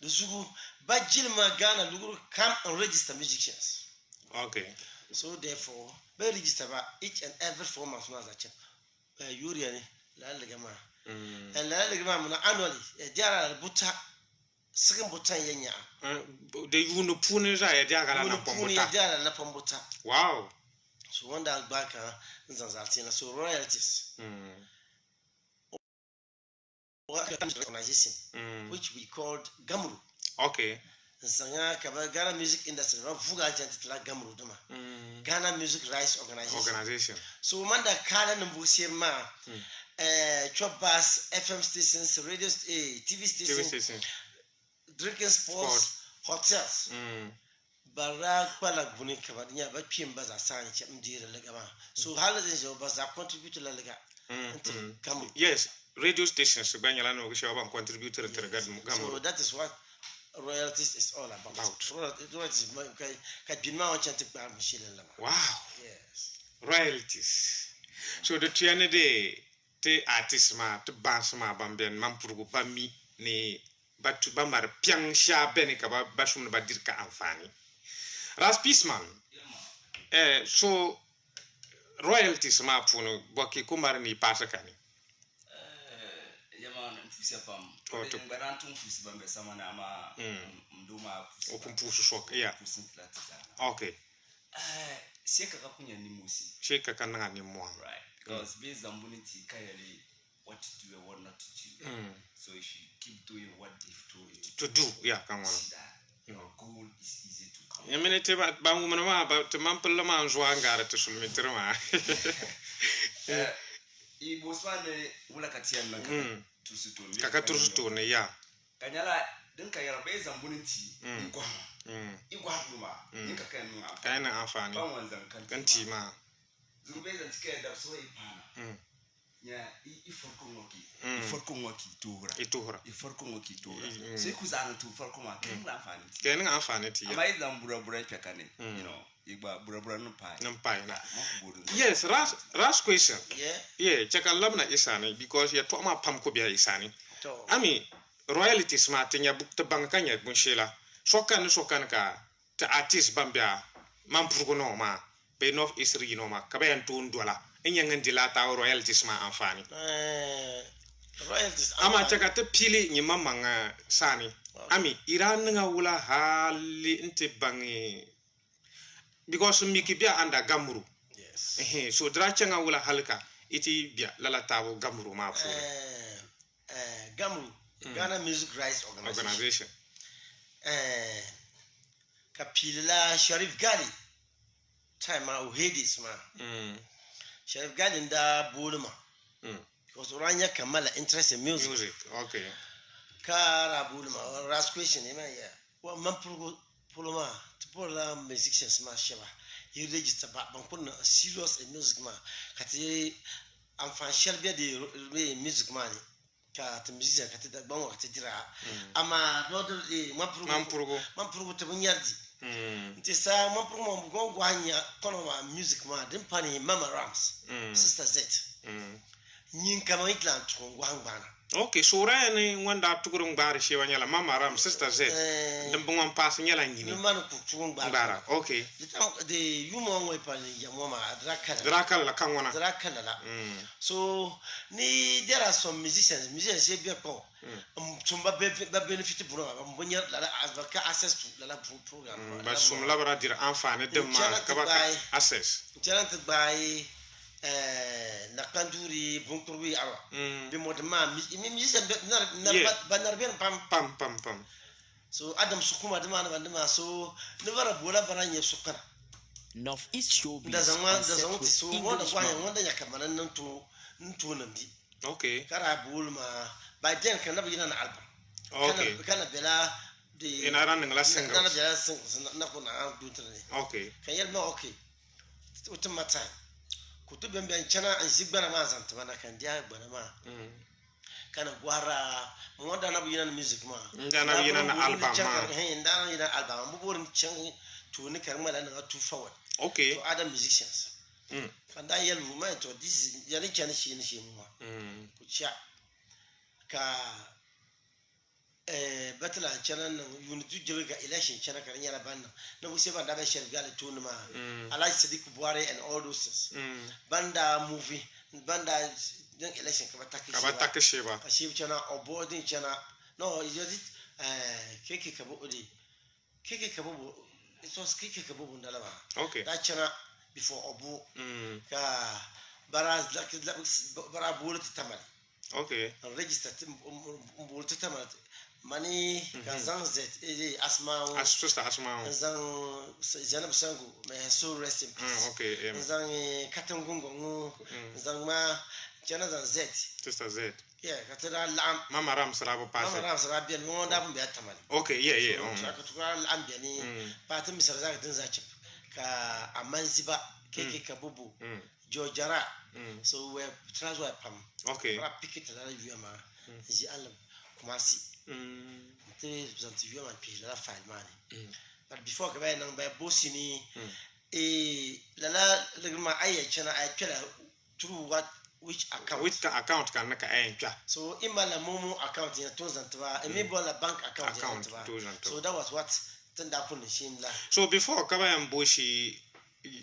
The Zugu Bajilma Ghana Luguru come and register musicians. Okay. So therefore, they register each and every 4 months. Yuriani, La Legama. And La Legama annually, there are Buta, second Buta Yenya. The Unupuniza, Diagana Pombuta. Wow. So one day back in Zanzatina, so royalties. Organization, which we called Gamru. Okay. Ghana music industry, Gamru Duma. Ghana Music Rights Organization. So Manda Kala Nambusima, Chop Bass, FM stations, radio TV stations, drinking sports, hotels. Barakpala Bunika, but Pimbaza San Chamdira Legama. So holidays was contribute to La Lega. Yes. Radio stations Banyalano Gishaban contributor to the Gamu. So that is what royalties is all about. Wow. Yes. Royalties. So the Tiana de te artist ma to bans ma bamben mampurgu bami ni batu bamar piang sha benika bashum badirka amfani. Ras Pisman. So royalties ma puno boki kumar ni pasakani. Okay. Sheka kananga ni mwa. Right. Because based on unity, what to do and what not to do. So if you keep doing what they've told you to do, yeah, come on. Your goal is easy to come. Ya minute ba ngumana ba te mampela ma nzwangara te sulmitira ma. I boswane wala katiana tusutone. Kaka tusutone ya. Kanyala dinka yara beza mbuniti igwa. Igwa numa. Dinka kanu afa. Kana afani. Bawanzan kanti ma. Zubeza tikenda so ipana. Ya iforkongoki. Iforkongoki tuhura. Iforkongoki tuhura. So ikuzana tu forkonga kenga afani. Kenga afani ti. Amaiza mbura chakane. You know. Bura numpai na. Yes, last question. Yeah, chaka labna isani because ya to ma pam ko biya isani. Ami royalties ma tinya bukta bangkanya bunshela. Sokan ka ta artist bambia mampurgo no ma be north east region ma ka bayan tun dola enyangan dilata royalties ma amfani. Royalties ama chaka ta pili ni mamanga sani. Ami iran nga wula hali inte bangi because miki bia anda gamuru. Yes. So drachanga wula halka iti bia lala tabo gamuru ma fu. Gamuru, Ghana Music Rights Organization. Kapila Sharif Gali. Time ma uhedis ma. Sharif Gali nda buluma. Because Uranya Kamala interest in music. Okay. Kara buluma. Last question, yeah. What mampuru puluma to pull musicians ma sheba. You register back bankuna serious in music ma. Kati am fan shelbia the music money. ka ta musician ka ta da ban wa ta tira amma no da mamprugo ta bunyardi nti sa mamprugo mo go gwanya kono ma music ma din pani Mama Rams Sister Z nyin kama itlan to gwangana. Okay, so rani wanda tukurung bar shi wanyala Mama Ram Sister Z dem bungam pass nyala ngini man ku tukurung bara. Okay, de yumo ngoi pani ya mama drakal la kan wana drakal la so ni there are some musicians say be ko tumba be benefit pour mbonya la avec access to la program ba sum la bara dir enfant dem ma ka ba access talent by na kanduri bunkurwi awa bi modma mi banar ben pam so adam sukuma dama so ne bara bola baranye sukana Northeast Showbiz da on zaman set so with wanda English kwanya man. wanda ya kamana nan to nan di okay kara bulma by then kan na bigina na album okay kana bela de ina ran ngala single kana bela na ko na dutra ne okay kan yelma okay utumata kutu bembe chana anzibana mazanta bana kan dia bana ma kana gwara wanda na bigina na music ma ndana bigina na album ma ndana bigina album bu borin chan to ni kan mala na to forward okay to other musicians and that yellow man to this yani chani shi mu ku cha ka batala chana na unity jebe ga election chana kan yala banna na bu se banda ba shel gal to ma alai Sadiq Buhari and all those things banda movie banda then election ka batake shi ba shi chana obodin chana no is it keke ka bo odi keke ka bo it was keke ka bo ndala ba okay that chana before obu ka bara bullet tamal okay register bullet tamal mani ka zan z asma zan Zainab Sango may so rest in peace okay zan katangungu zan ma jana zan z Sister Z yeah katara lam Mama Ram sarabo pass Mama Ram sarabo bien mo da be tamal okay yeah ka tukara lam bien ni patin misal za ka tin za chip ka amanziba keke kabubu jojara so we transfer pam okay ra picket la view ma ji alam kumasi te zanti view ma pi la file mani but before ka bay nang bay bosini la ma ay chana ay pela through which account kan naka ay twa so imala momo account ya to zantwa me bola bank account ya so that was what tanda kun shimla so before ka bayan boshi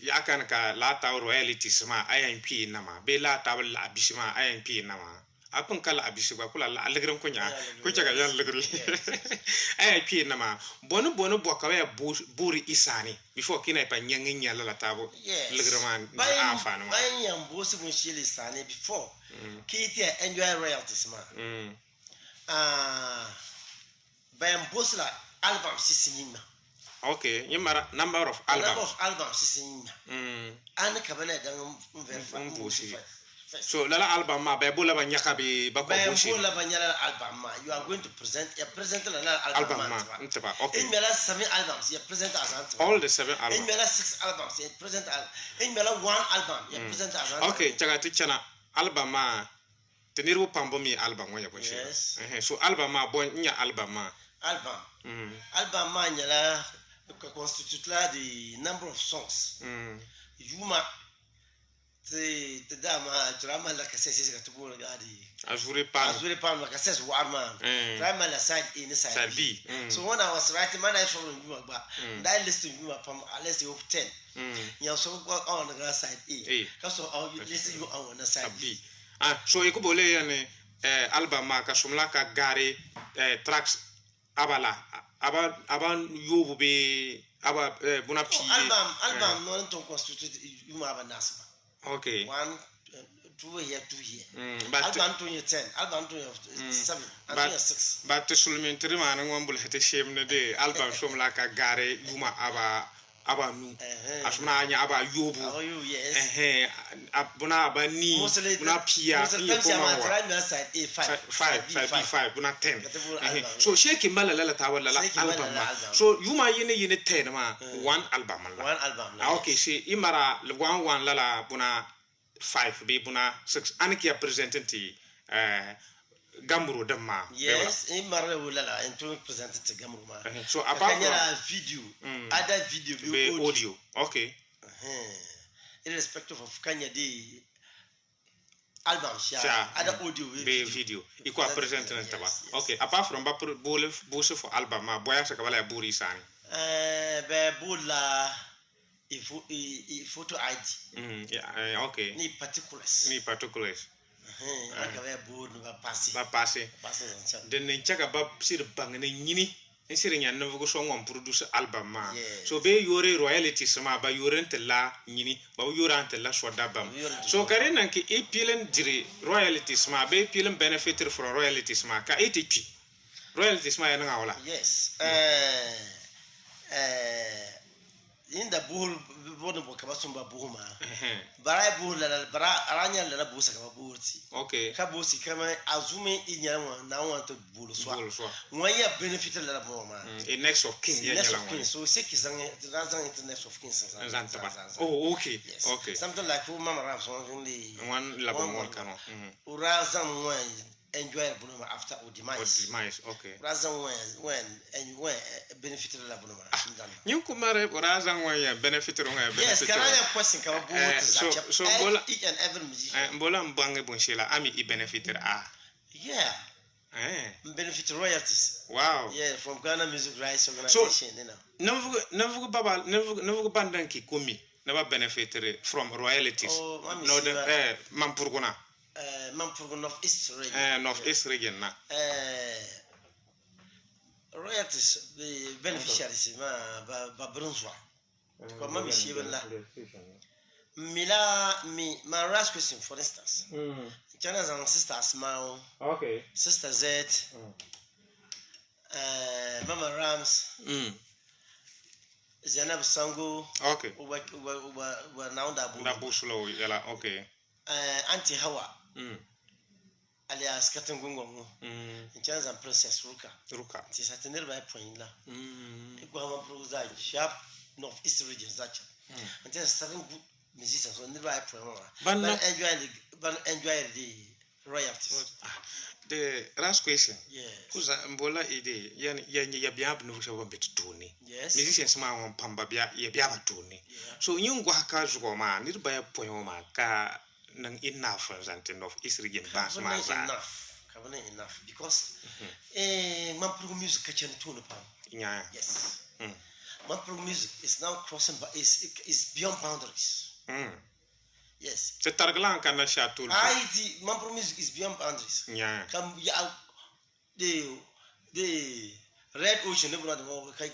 ya kan ka lata royalties ma IMP nama be lata la bishima IMP nama apun kala abishigwa kula la alegran kunya ga yan legru IMP nama bonu bo ka ya buri isani before kina pa nyangin ya la tabo legraman afan ma bayan yan bosi mun shili sani before kiti enjoy royalties ma bayan bosla album sisinina okay yimara number of albums sisinina an kabana dan bushi so lala album ma be bola ba nyaka be ba ko bushi bola ba nyala album ma you are going to present lala album ma ntaba okay in mela 7 albums you present as all the 7 albums in mela 6 albums you present in mela 1 album you present as okay chaga tichana album ma tenirwo pambo mi album wanya ko so album ma bon nya album ma album ma nyala constitute la the number of songs yuma te dama drama la kasese ka tubo ngadi azure pan la kasese wa arma drama la side A ni side B so when I was writing man I from yuma ba that listen yuma from let's say 10 you so on the side A kaso you listen you on the side B so iko bole yani album ma ka sumla ka gare tracks aba yobu be aba buna pi album no to constitute you ma banasma okay 1 2 here album to 10 album to 7 and 6 but sulmentri man ngombul hete shemne de album somla ka gare yuma aba nu asuna anya aba yobu buna aba ni buna pia five buna 10 so sheki mala la tawala la album ma so yuma yene 10 ma one album okay see imara one la buna 5 be buna 6 aniki ya presenting Gamro Dama. Yes, in Marula and to present it to Gamruma. So apart from video, other video be audio. Okay. Irrespective of Kanya the album, other audio be video. Equal present in Taba. Okay, apart from Bush for album, my boy Sakabala Buri Sani. Be Bula photo ID. Yeah, okay. Ni particulars. Passé. Then check about see the bang and yini. Insiring and never go song on produce album. So be your royalties, ma by your rent la yini, but you rent la swadabam. So Karen and ki appealing jiri royalties ma be appealing benefited from royalties ma ka ATP. Royalties ma yana. Yes. In the bull born Kabasumba Buma. Barai bull, Bara Aranya la Busa Kabuti. Okay. Kabusi come assuming in Yaman now want to bull swallow. One year benefited la Boma. A next of king. So sick is the Razan Internet of Kings. Oh, okay. Yes. Okay. Something like who Mama Rams one Labon Cano. Razan when enjoy Bunoma after demise. Okay. Razan when benefited la Bunoma. You could marry Razan when you benefited on a yes, can I have a question? So each and every musician. Bolam Bange Bonshela, Ami benefited. Yeah. Benefit royalties. Wow. Yeah, from Ghana Music Rights Organization. So, never bandanki kumi, never benefited from royalties. Oh, no, the Mampurgona. Mampurgona of East region. North East region. Royalties, the beneficiaries, Brunswick. Mami Shivella. My last question, for instance. China's and sisters Mao. Okay. Sister Z. Mama Rams. Zainab Sango. Okay. We're now that Bushlow, yella, okay. Auntie Hawa. Alias Katungungo. In China's and Princess Ruka. It is at a nearby point. Iguama Bruza, sharp northeast region, such. And there's 7 good musicians on the right program. But enjoy the royalties. The last question. Yes. Because Mbola ide ya biab no show bit tuni. Yes. Musicians ma on pamba bia ya biaba tuni. So you go haka zugo ma ni ba ya poema ka nang enough and of is region bass ma za. Enough because man pro music kitchen tune pam. Yeah. Yes. Man pro music is now crossing is beyond boundaries. Yes. C'est targlan kana chateau. The man pro music is beyond boundaries. Yeah. Come the red ocean never know kai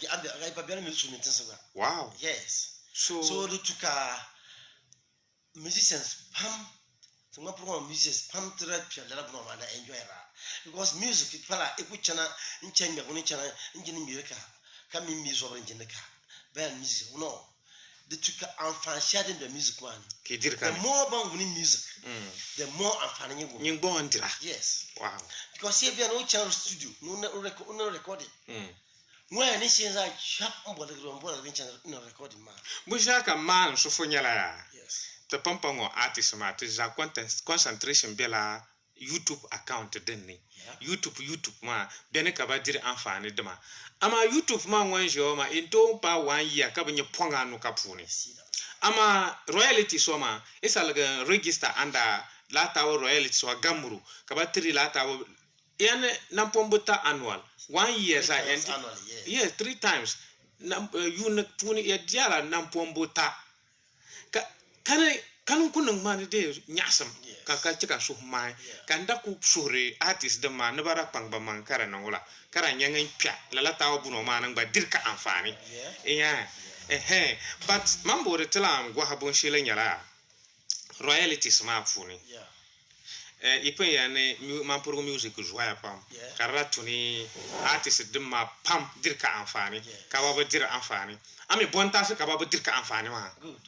wow. Yes. So the tuka musicians pam to my program musicians pam to red pia la no man enjoy because music pala ekuchana inchenga kunichana injini mireka kama mizo abanjeneka band music no the tuka and sharing the music one the more about winning music the more and you go on dira. Yes. Wow. Because here be no channel studio no recording when he says I sharp on the channel no recording man bushaka man so fonyala. Yes. The pampango artist ma to za concentration bela YouTube account denni. YouTube ma bene ka ba dire amfani dema ama YouTube ma wanjo ma into pa 1 year ka benye ponga no kapuni ama royalty so ma isalaga register under lata royalty so gamuru ka ba 3 lata ene nampombuta annual 1 year sa end yes 3 times you tuni ya diala nampombuta kanun kunung man de nyasam kaka chika so mai kanda ku sure artist de man bara pangba man kara na wala kara nyanga pya lala tawo buno man ba dirka amfani but mambo de tlam gwa habon shile nyala royalties ma funi ipen ya ne man pro music joya pam kara tuni artist de ma pam dirka amfani ka ba dir amfani ami bonta se ka ba dirka amfani ma good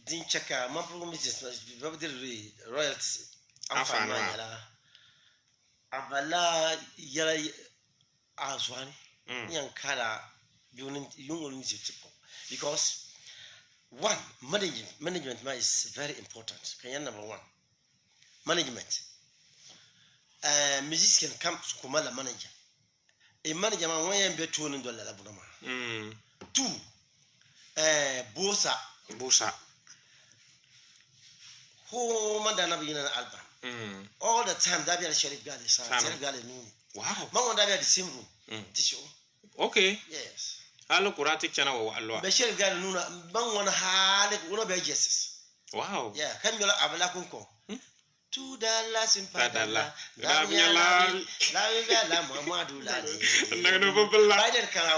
din chaka man pro music ba dir royalties amfani yala abala yala azwani yan kala yungun music because one management is very important. Kanya number 1 management. Musician come kuma la manager. A manager man when be $200 la bunama. 2 bosa who madana be in an album. All the time that be a Sheriff Galley, Sheriff Galley. Wow. Man that be the same room. Tisho. Okay. Yes. Allo kurati channel wa allo. Be Sheriff Galley nuna man wana hale una be Jesus. Wow. Yeah, can you abala kunko? $2 in Padala. I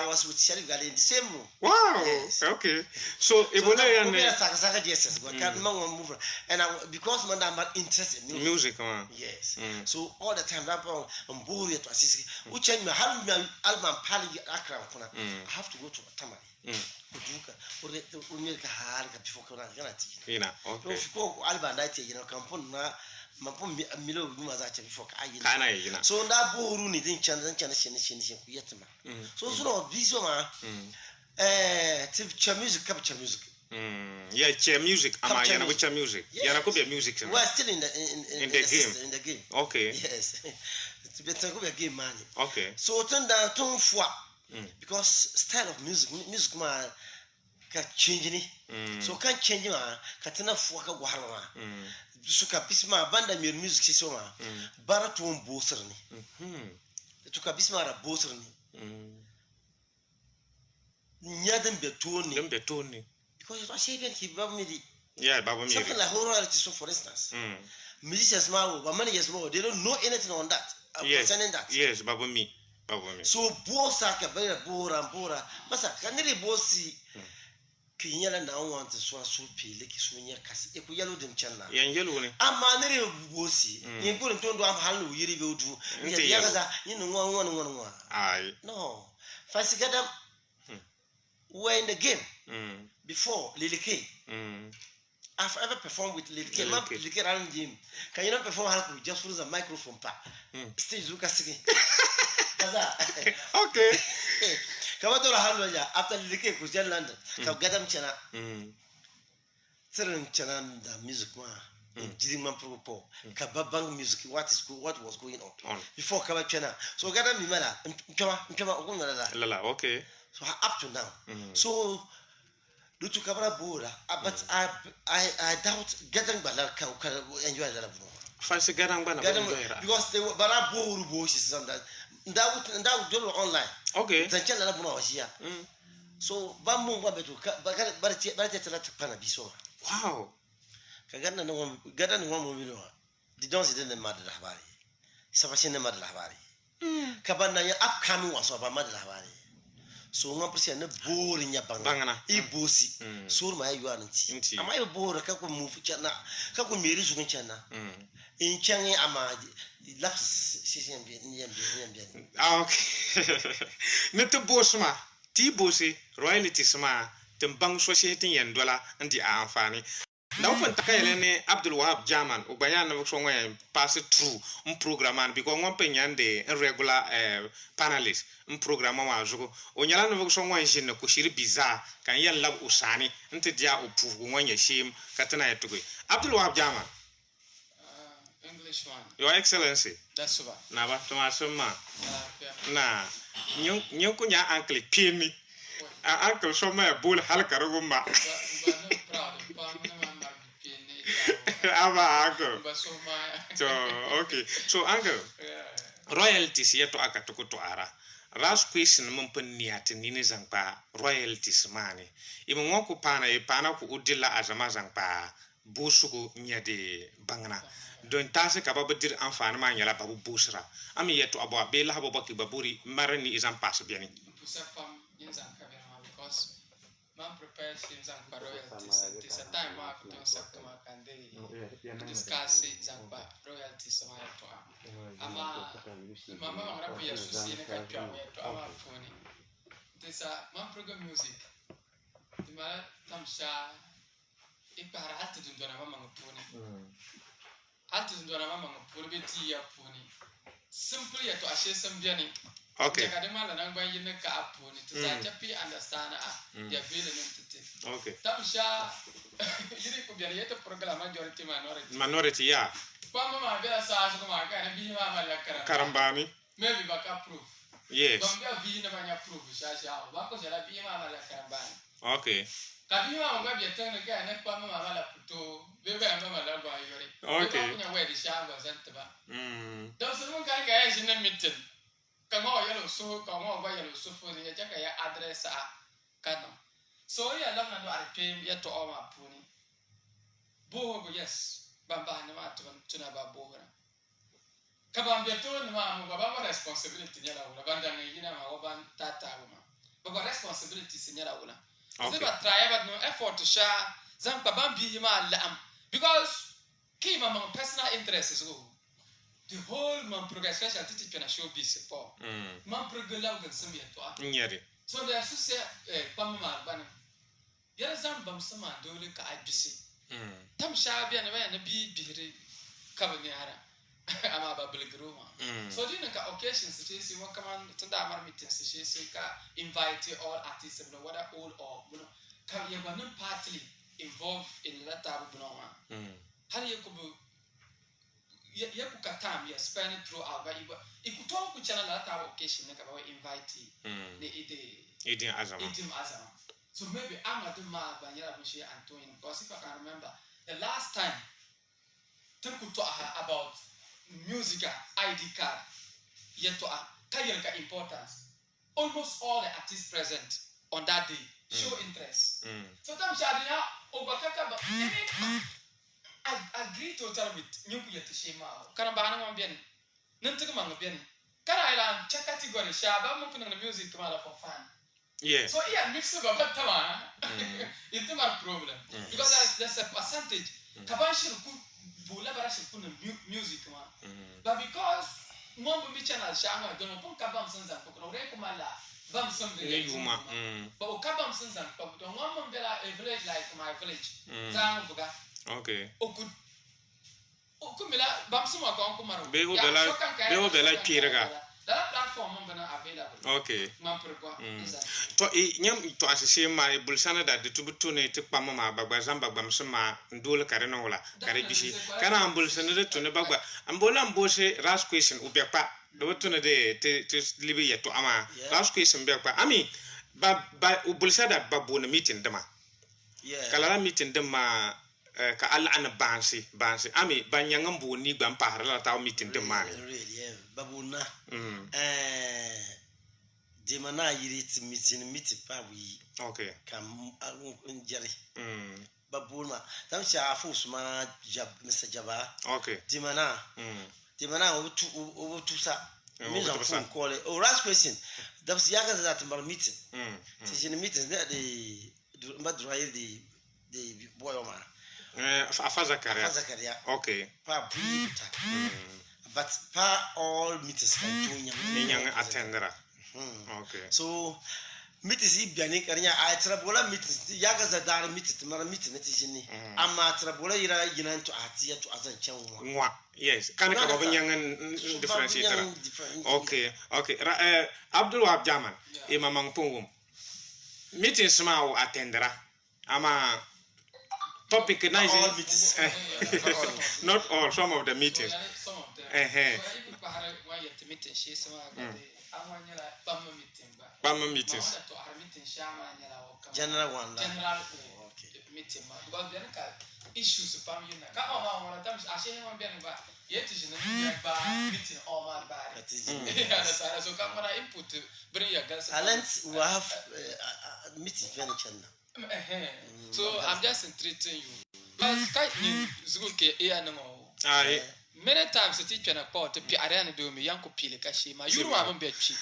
was with Sheriff Galley in the same room. Wow. Yes. Okay. So Ebola and and because I'm interested in music, man. Yes. So all the time I'm bored to assist. Which I have my album Pali Accra. I have to go to Tamari. Kuduka or the America Harga before Kanati. Okay. Alba night, Campona. Milo Mazacha before I. So that Boru needing chance and Yetma. So this one, music, capture music. Yeah, chair music. Am I with your music? Yana could be music. We're still in the game. In the game. Okay. Yes. It's better go a game money. Okay. So turn down tone for because style of music man can change. So can't change man. Katana fuaka guharama. Suka bisma banda music sisoma. Bara tuon boserni. Tuka bisma ra boserni. Nyadem betoni. Because it was even he babmidi. Yeah, babmidi. Something like horror so for instance. Musicians but managers they don't know anything on that. Concerning that. Yes, babmi. So bosa ka very bora. Masa kaniri bosi kinyala na want to so pile kisunya kasi e ku yalo dem channa. Yan yelo ni. Amaniri bosi. Yin ko ntondo am halu yiri be odu. Ya gaza yin nwa. Aye. No. Fasigada we're in the game before Lily K. I've ever performed with Lily K. Lily K around gym. Can you not perform half just use a microphone pa? Stage Luka singing. Okay. Come on, after Lily K was in London. Come get them chana. Certain chana the music man. Jidman Propo. Kababang music. What was going on? Before Kaba chana. So get them Mimala. Come okay. So up to now. So do to Cabra Bora, but I doubt getting Balar can enjoy that. Fancy getting because they were Barabu bushes and that would do online. Okay. The channel was here. So Bambu Babetu, but Panabiso. Wow. Kagana no one got anyone will the dons didn't matter Havari. Sabashin the Madlavari. Cabana upcoming was of a Madlavari. So one person boring ya bangana e bosi so my you anti am I bored ka ko move chana ka ko meri su chana in change ama laps sisi mbia okay net bosma ti bosi royalty sma tembang society yen dola ndi afani Now, when Takayane Abdul Wahab German, Ubayan of Songway pass it through programme because one penyan de regular panelist program Mazuko, Onyalan of Songway Jin Kushiri Bizarre, can yell love Usani, until Dia Upu, when you shame Katana to go. Abdul Wahab German. English one. Your Excellency. That's what. Nava Tomasuma. Nah, you could ya uncle pin me. Uncle Soma bull halkaruma. Uncle. So okay. So uncle, royalties yet to akatuko to ara. Ras question mumpeniat nini zangpa royalties money. Even wako pana e pana ku udilla azamazangpa busuku nyade bangna. Don't tase kababadir anfana manyala babu busra. Ami yet to abo bela habaki baburi marani is pass biani. Because man prepares him for royalties. It's a time mark to Sakama and they discuss it and royalties. Mamma, I'm going to see a country to our pony. This man program music. The man Tamsha, if I had to do Donamama pony. Had to do Donamama pony, pony. Simply to assess some journey. Okay. Understand their okay. Tamsha, you could be a program majority minority, yeah. Pama ma bela sa so ma ka na bi ma ma la Karambani. maybe baka proof. Yes. Bamba bi na manya proof sha ba ko jala bi ma ma la karambani. Okay. Ka bi ma ma bi tan ga na pama ma ma la puto be ba ma la ba yori. Okay. Ko nya we di sha ba zanta ba. Don't So mun kan ga ya shi na meeting. Ka mo yelo so ka mo ba yelo so fo ni ja ka ya address a kana. So ya lam na do RPM ya to o ma puni. Bo yes. Bamba na ma tuna ba bo na. Kabam beto ni ma mo baba responsibility nyala wala banda ngi na ma ban tata ma. Baba responsibility si nyala wala. Okay. Ze ba try but no effort to sha zan kabam bi ma lam because ki ma personal interest is go. The whole man progress special titi pena showbiz po. Man progress gan sambi to a. Nyari. So there so say pam ma ban. Yara zan bam sama dole ka abisi. Tam sha bi na ba na bi bihire kabani ara. Ama ba bilgroma. So do you know occasions to say what come tunda amar meetings to say ka invite all artists no whether old or you know ka ye ba partly involved in that type of no how you could ye ku katam ye spend it throughout but you could talk with channel that type of occasion ka ba invite the Eating azama. so maybe I'm not ma ba yara bu shi Antonio because if I can remember the last time talk to about music ID card yet to a importance. Almost all the artists present on that day show interest. So tam shadina obakaka ba I agree totally with nyuku yet shema. Kana ba na mbiani. Nantuka manga biani. Kana ila cha category shaba mo kuna music kamala for fun. Yeah. So yeah mix up but tama. It's not a problem. Because there's a percentage. Kabanshi bula bara shi kuna music ma but because mo bi channel shanga don pon ka bam sanza ko no re kuma la bam sam de Yuma. but o ka bam sanza ko don mo bela a village like my village zang buga Okay. o ku mila bam sama ko ko maro Be o bela kiraga. that platform mo bana available Okay. ma per ko To nyam to asise ma bulsana da de tubutu ne te pamma ma bagba zamba gbam sama ndole kare no wala kare bishi kana ambulsana de to ne bagba ambola mbose ras question ubekpa do to ne de te libe ya to ama ras question bekpa ami ba bulsada babu ne meeting dama kala meeting dama ka alla ana bansi ami banyanga mboni gbam pahara ta meeting dama really babu na Demana yiri meeting pa we okay kam njeri babuna tam sha afu suma Mr. Jaba okay Demana o tu sa mi jan phone call o last question that's yaga that mar meeting c'est une meeting de mba droyer de boy o ma afa Zakaria okay pa buta but pa all meetings can join nyanga attendera. Okay. So meetings ibiani karinya a trabola meetings yaga za dar meeting mara meeting nati jini amma trabola ira yinan to atia to azan chanwa yes kana ka babu nyangan differentiator. Okay Abdul Wahab Jaman e mamang pungum meetings ma o attendera ama topic na all meetings not all some of the meetings Bama meetings. General one. Meeting. Because then issues pam you na. Ka o ma tam ashe man be ba. Yet is ba meeting all man ba. So come on input bring your guys. Talents we have meeting very channel. So I'm just entreating you. Because kai ni zuke e anamo. Many times the teacher na pot pi arena do me yanko pile ka shema. You know am be chi.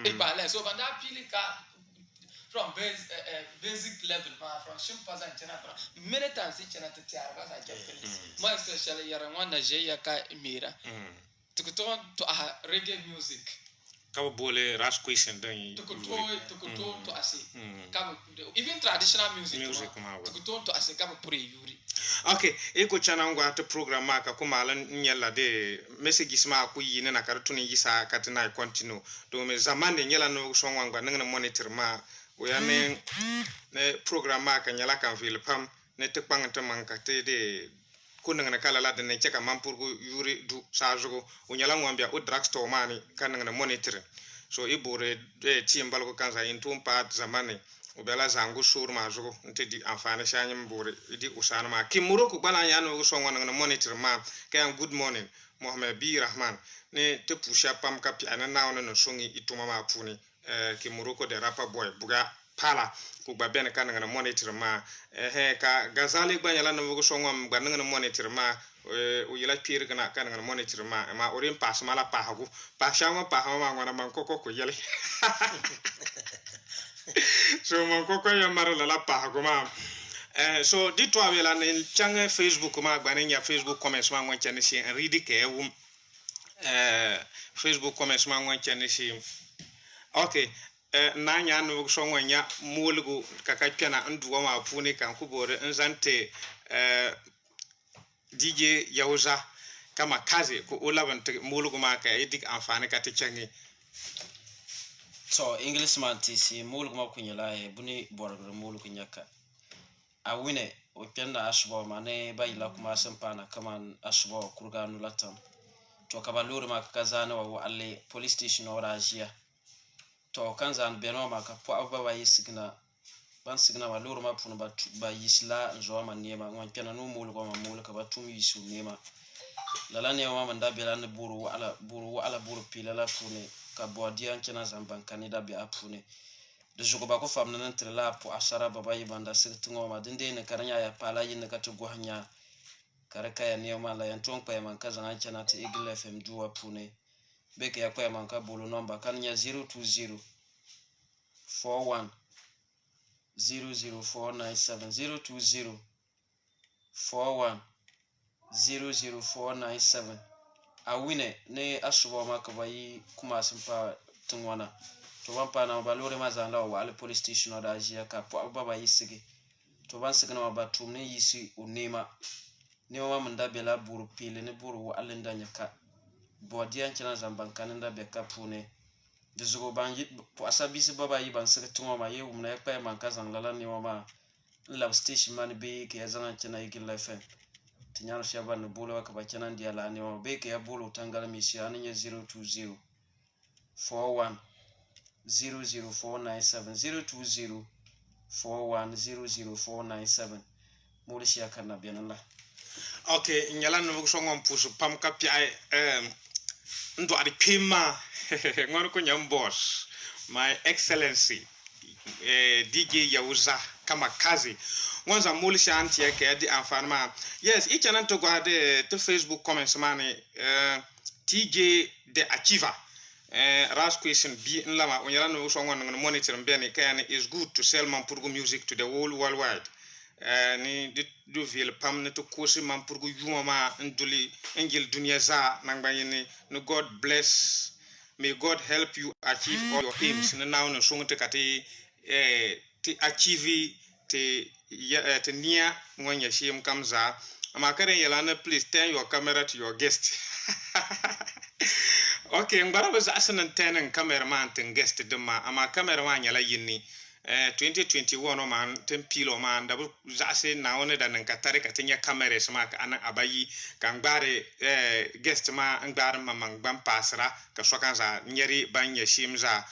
E ba le so banda pile ka from basic level from shimpaza and chana many times the chana to tiara ba sa jeffery. More especially yara wana je ya ka mira. To a reggae music. Kabo bole ras question dan to ase. Kabo even traditional music to ase kabo pure yuri. Okay, eko chanangwa to program maka kumala nyela de messages ma ku yine na kartuni yisa katina continue do me zamande nyela no songwangwa ngana monitor ma we ne program maka nyela kan fil pam ne te pangata manka te de ko nangana kala la den cheka mampurgu yuri du sajugo o nyala ngwambia o drugstore mani kan nangana monitor so ibore team balgo kanza intum pat zamani o bela zangu sur ma jugo nte di amfane shanyim bore di usana ma kimuro ko bala yano so ngwana monitor ma kan good morning Mohamed B Rahman ne te pusha pam ka piana nauna no songi ituma ma puni kimuro ko de rapper boy buga pala ko ba ben kan ngana monitor ma ka gazali gbanyala no go so ngam gba ngana monitor ma o yila pir kana kan ngana monitor ma orin pass mala pa hagu pa shama pa ha ma ngana man koko ko yele so man koko ya mara la pa hagu ma so di to avela ne changa Facebook ma gba ne ya Facebook comments ma ngwan chane si read ke wu Facebook comments ma ngwan chane si okay na nya no so ngwanya mulgu kaka pena nduwa ma puni kan kubore nzante DJ Yauza kama kazi ko ulaban mulgu ma ka edik amfani ka te changi so English man tisi mulgu ma kunyala e buni borgo mulgu nyaka awine o penda ashbo mane bayila kuma sampana kaman ashbo kurganu latam to kabaluru ma kazana wa alle police station orajia to kanzan beno ma ka po ababa yisigna ban signa ma luru ma punu ba yisla nzo ma niema ngon pena no mulu ko ma mulu ka batum yisu niema lala ne ma manda belane buru ala buru pila la pune ka bodian kena zamban kanida bi apune de jogo ba ko famna nan trela po asara baba yibanda sirtingo ma dinde ne karanya ya pala yin ka to gohanya karaka ya niema la yanton pa man kaza na chana te Eagle FM duwa pune beke ya kwa manka bulu number kanya 020 41 00497 020 41 00497 awine ne asuba makabayi kuma simpa tungwana to bampa na balore mazanda wa ale police station oda ajia ka po baba yisigi to ban signa ma batum ne yisi unema ne wa manda bela buru pile ne buru wa alenda nyaka bodian chana zamban kanenda be kapune de zugo banji po asabisi baba yi ban sire tungo ma ye umna yakpa man kazan lala ni wama lab station man be ke yazana chana Eagle FM tinyaro shaba no bolo ka ba chana ndia la ni wama be ke ya bolo tangala misiani nye 020 41 00497 020 41 00497 mulishia kana bianala okay nyala no so ngom pusu pam ka pi ndo adi pima ngono ko nyam boss my excellency DJ Yauza kama kazi ngonza mulisha anti yake adi anfanma yes each and to go ade to Facebook comments mani TJ the achiever ras question bi nlama onyala no so ngono monitor mbeni kayane is good to sell mampurgu music to the whole worldwide ni du vil pam ne to kosi mampurgu yuma ma nduli engel dunia za nangbayini no God bless, may God help you achieve all your aims na now no songo te kati te achieve te near ngonya shim kamza amakare yelana please turn your camera to your guest okay ngara was asanan tenen cameraman ten guest dema ama cameraman yala yini 2021 man tempilo man da zase na one da nan katare katenya camera sama ka anan abayi kan gbare guest ma ngbare mamang ban pasra ka sokan za nyeri banya shimza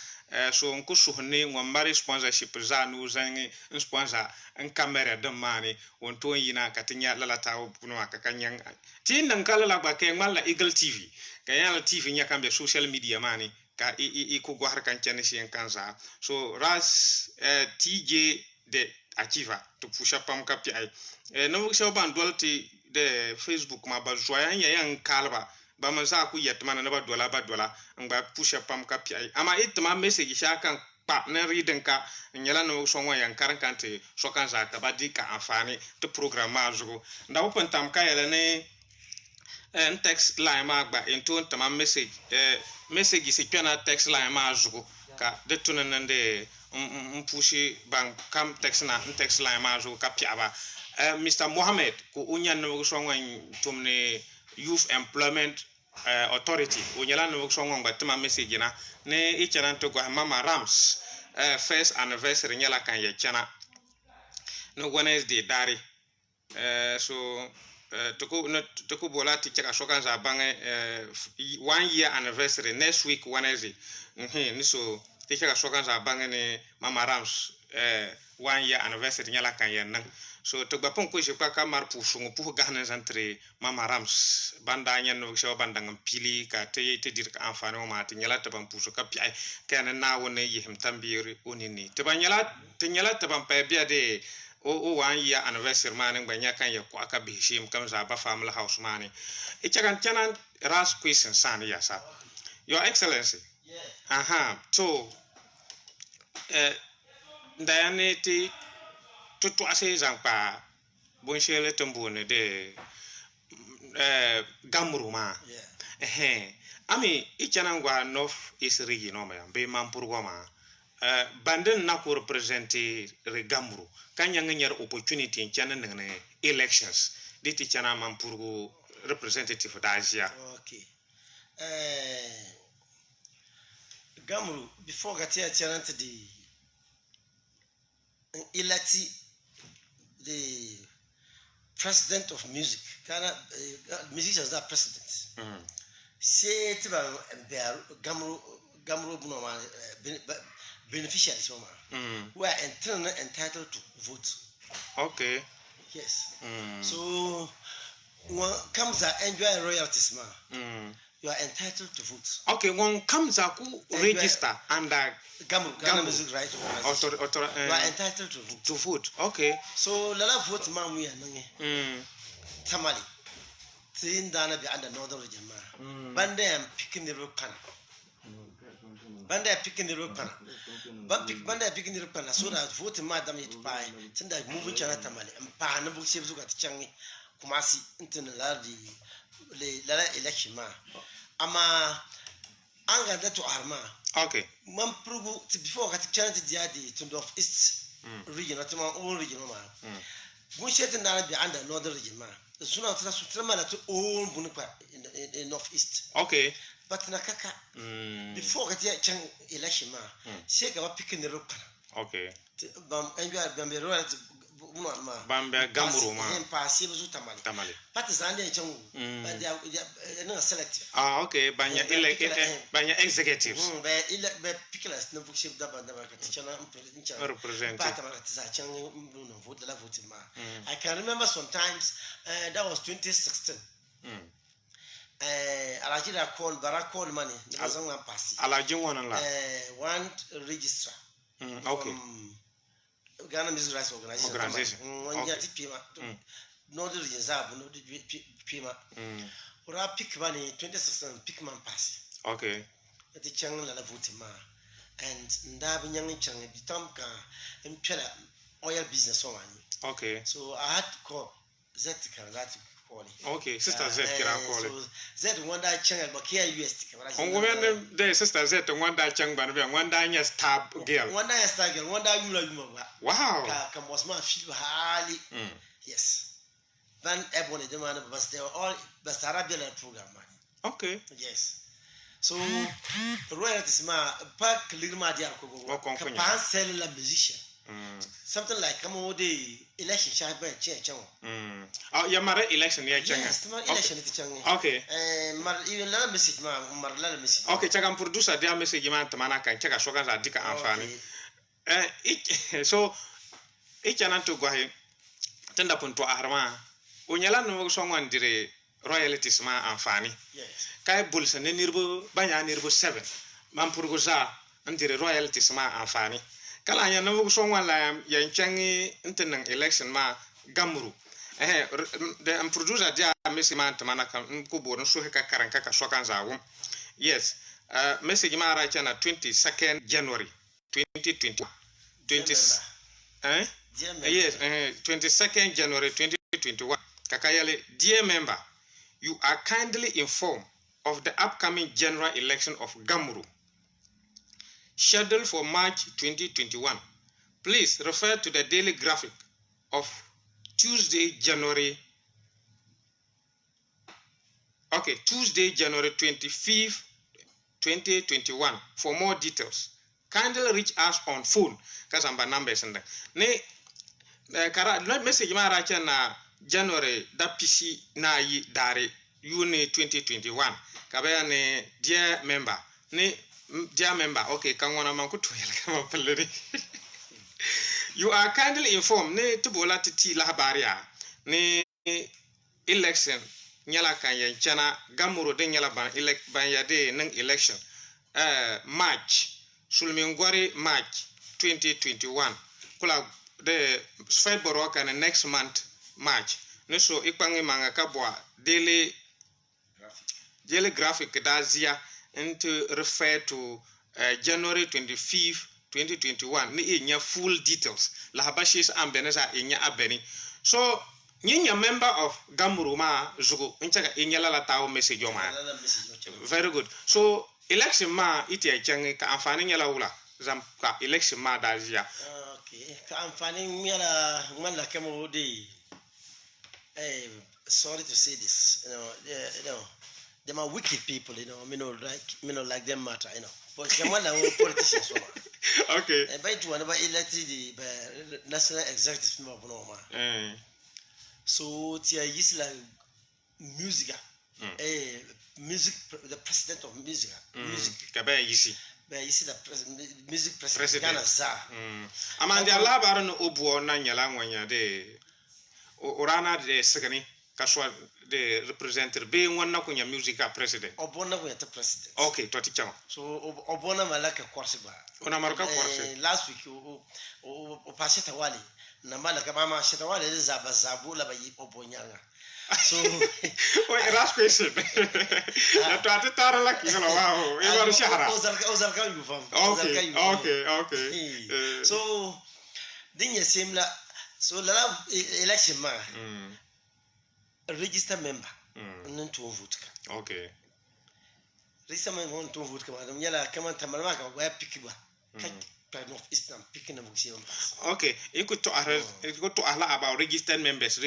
so nku suhne ngomare sponsorship za nu zangi sponsor en camera de mani wonto yina katenya lalata puno ka kanyang tin nan kala la ba ke mala Eagle TV ka yala TV nya kambe social media mani ka ko gwar kan chane sien kanza so ras TJ de achiever to pusha pam ka pi ai no so ban dolti de Facebook ma ba joya yan kalba ba man za ku yet man na ba dola ngba pusha pam ka pi ai ama itma message sha kan pa na reading ka nyala no so ngwa yan karan kante so kan za ka ba di ka afani to program ma zugo nda open tam ka yele ne en text line ma gba into tama message message se pena text line ma zugo ka de tunanande pushi bang kam text line ma zugo ka piaba Mr. Mohammed ko unyan no so ngwan tumne youth employment authority unyala no so ngwan gba tama message na ne icharan to go mama Rams first anniversary nyala kan ye chana no Wednesday dari so Toko bola ti chaka shokan za bang 1 year anniversary next week Wednesday. Ni so ti chaka shokan za bang ni Mama Rams 1 year anniversary nyala kan yen nan. So to gba pon ko je pa kamar pu shungu pu gahna zantre Mama Rams banda nyen no so banda ngam pili ka te dir ka amfani ma ti nyala to ban pu so ka pi ai kana na wona yihim tambiri onini to ban nyala to ban pa bia de o 1 year anniversary man ngba kan ya ko aka bihim kam za ba family house man e chagan chanan ras question san ya sa your excellency so ndayaneti tutu ase zampa bonshele tombone de gamru ma ami ichanangwa north east region no ma be mampurgo ma banden na ko representer re gamru kanya nganyar opportunity in chana ngne elections diti chana mampurgo representative da Asia. Okay. Gamru before gatia chana to the elected the president of music. Kana musicians are president. Say tiba Gamru bunoma beneficiaries who are entitled to vote. Okay. Yes. So when comes to enjoy royalties, you are entitled to vote. Okay, one comes to register under Ghana Music Rights Organization. You are entitled to vote. To vote. Okay. So lala vote man we are Tamale. Tin Dana be under northern region man. Bande am picking the rope pana. Bande picking the rope pana. Bande picking the rope pana. So that vote madam it buy. Tinda moving China Tamale. And pana book shapes at Changi Kumasi internal lala election ma. Ama anga that to Arma. Okay. Man prugu before got China to the of East region, not my own region ma. We said that be under northern region ma. The sooner to own Bunupa in northeast. Okay. But Nakaka before got Chang election ma. Shake about picking the rope. Okay. Enjoy Bambi royalty. Bamba Gamuru ma. Tamale. Partizan but they are selective. Okay. Banya executives. Be picklers no bookship represent. I can remember sometimes that was 2016. Alajira call Barak call money. One registrar. Okay. Ghana Music Rights Organization. No, the regions are no Pima. Or I pick money 2016 pick man pass. Okay. At the channel of Vutima and Ndab Yang Chang Bitomka and Pella oil business on. Okay. So I had to call Zetica that call it. Okay, Sister Z can call it. Z one that channel, but here US. On women, the Sister Z and one that Chang Ban, one that stab girl. One that stab girl, one that you wow. Come was my feel highly. Yes. Van Ebony demand, but they were all the Arabian program. Okay. Yes. So, royalties ma pack Lirma Diaco, Capan cellular musician. Something like come on the election shall be change. Oh, your mother election, yeah, yes, election is okay. Even let me see my message. Okay, check and producer, their message, man, to Manaka, check a shogan at Dika and Fanny. So, each and to go ahead, tend up to Arma. Unyala no someone dire royalties ma and Fanny. Yes. Kai bulls and nirbu, banya nirbu 7. Mampurguza, and dire royalties ma and Fanny. Kala ya no someone la ya nchangi intending election ma Gamru. The producer dia message man to Manaka Kubo no so heka karanka ka shokan zawo. Yes. Message ma right na 22nd January 2021. 20 yes, 22nd January 2021. Kakayale, dear member, you are kindly informed of the upcoming general election of Gamru, scheduled for March 2021. Please refer to the daily graphic of Tuesday, January 25th, 2021 for more details. Kindly reach us on phone because I'm numbers and ne kara message ma ra na January da pisi na yi dare June 2021 kabaya ne dear member okay kan wana man ku to yel kama pallere you are kindly informed ne tubola titi la habaria ne election nyala kan yan chana gamuro de nyala ban ya de nang election March sulmingwari March 2021 kula the February kan next month March ne so ikpangi manga kabwa daily graphic dazia into refer to January 25th 2021 ni inya full details la habashis ambeneza inya abeni so nyinya member of Gamuruma zugo inchaka inya la tawo message o ma very good so election ma iti achangi ka amfani nyala wula zam ka election ma dazia okay ka amfani nyala ngala kemo de sorry to say this you know them are wicked people, you know. Me no like them matter, you know. But come on, politicians, okay. But to whenever elected the national executive member, so tia is like music, music, the president of music, music. Kabe yisi. But you see the music president. Ghana za. Amandi Allah baron obuo na nyala nwanya de orana de sekani kaswa the representative being one na kunya musica president obona kunya the president okay to tichama so obona malaka kwarsiba ona marka kwarsi last week o pasita wali na malaka mama shita wali zabu la bayi obonyanga so wait last question na to atara la kingala wow e war shahara ozalka you fam okay so dinya simla so la election ma register member non to vote ka okay register member non to vote ka madam yala kama tamalma ka wa pikiba ka plan of islam picking up xion pass okay iko to ahla about registered members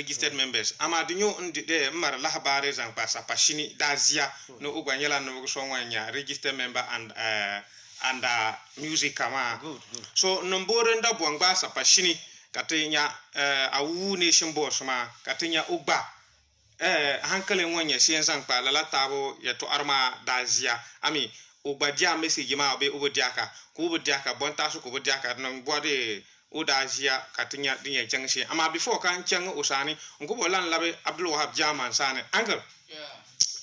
ama dinyo de mar la habare zan pasa pashini dazia no ugwanyela no so nwanya registered member and music kama good so nombore nda bwangba sa pashini katenya awu nation boss ma katenya ugba hankale ngonya siensan pa la tabo ya to arma dazia ami obadia message ma be obodiaka ko obodiaka bonta so ko obodiaka non bode odazia katinya dinya changshi ama before kan chang usani ngobo lan labe Abdul Wahab Jaman sane uncle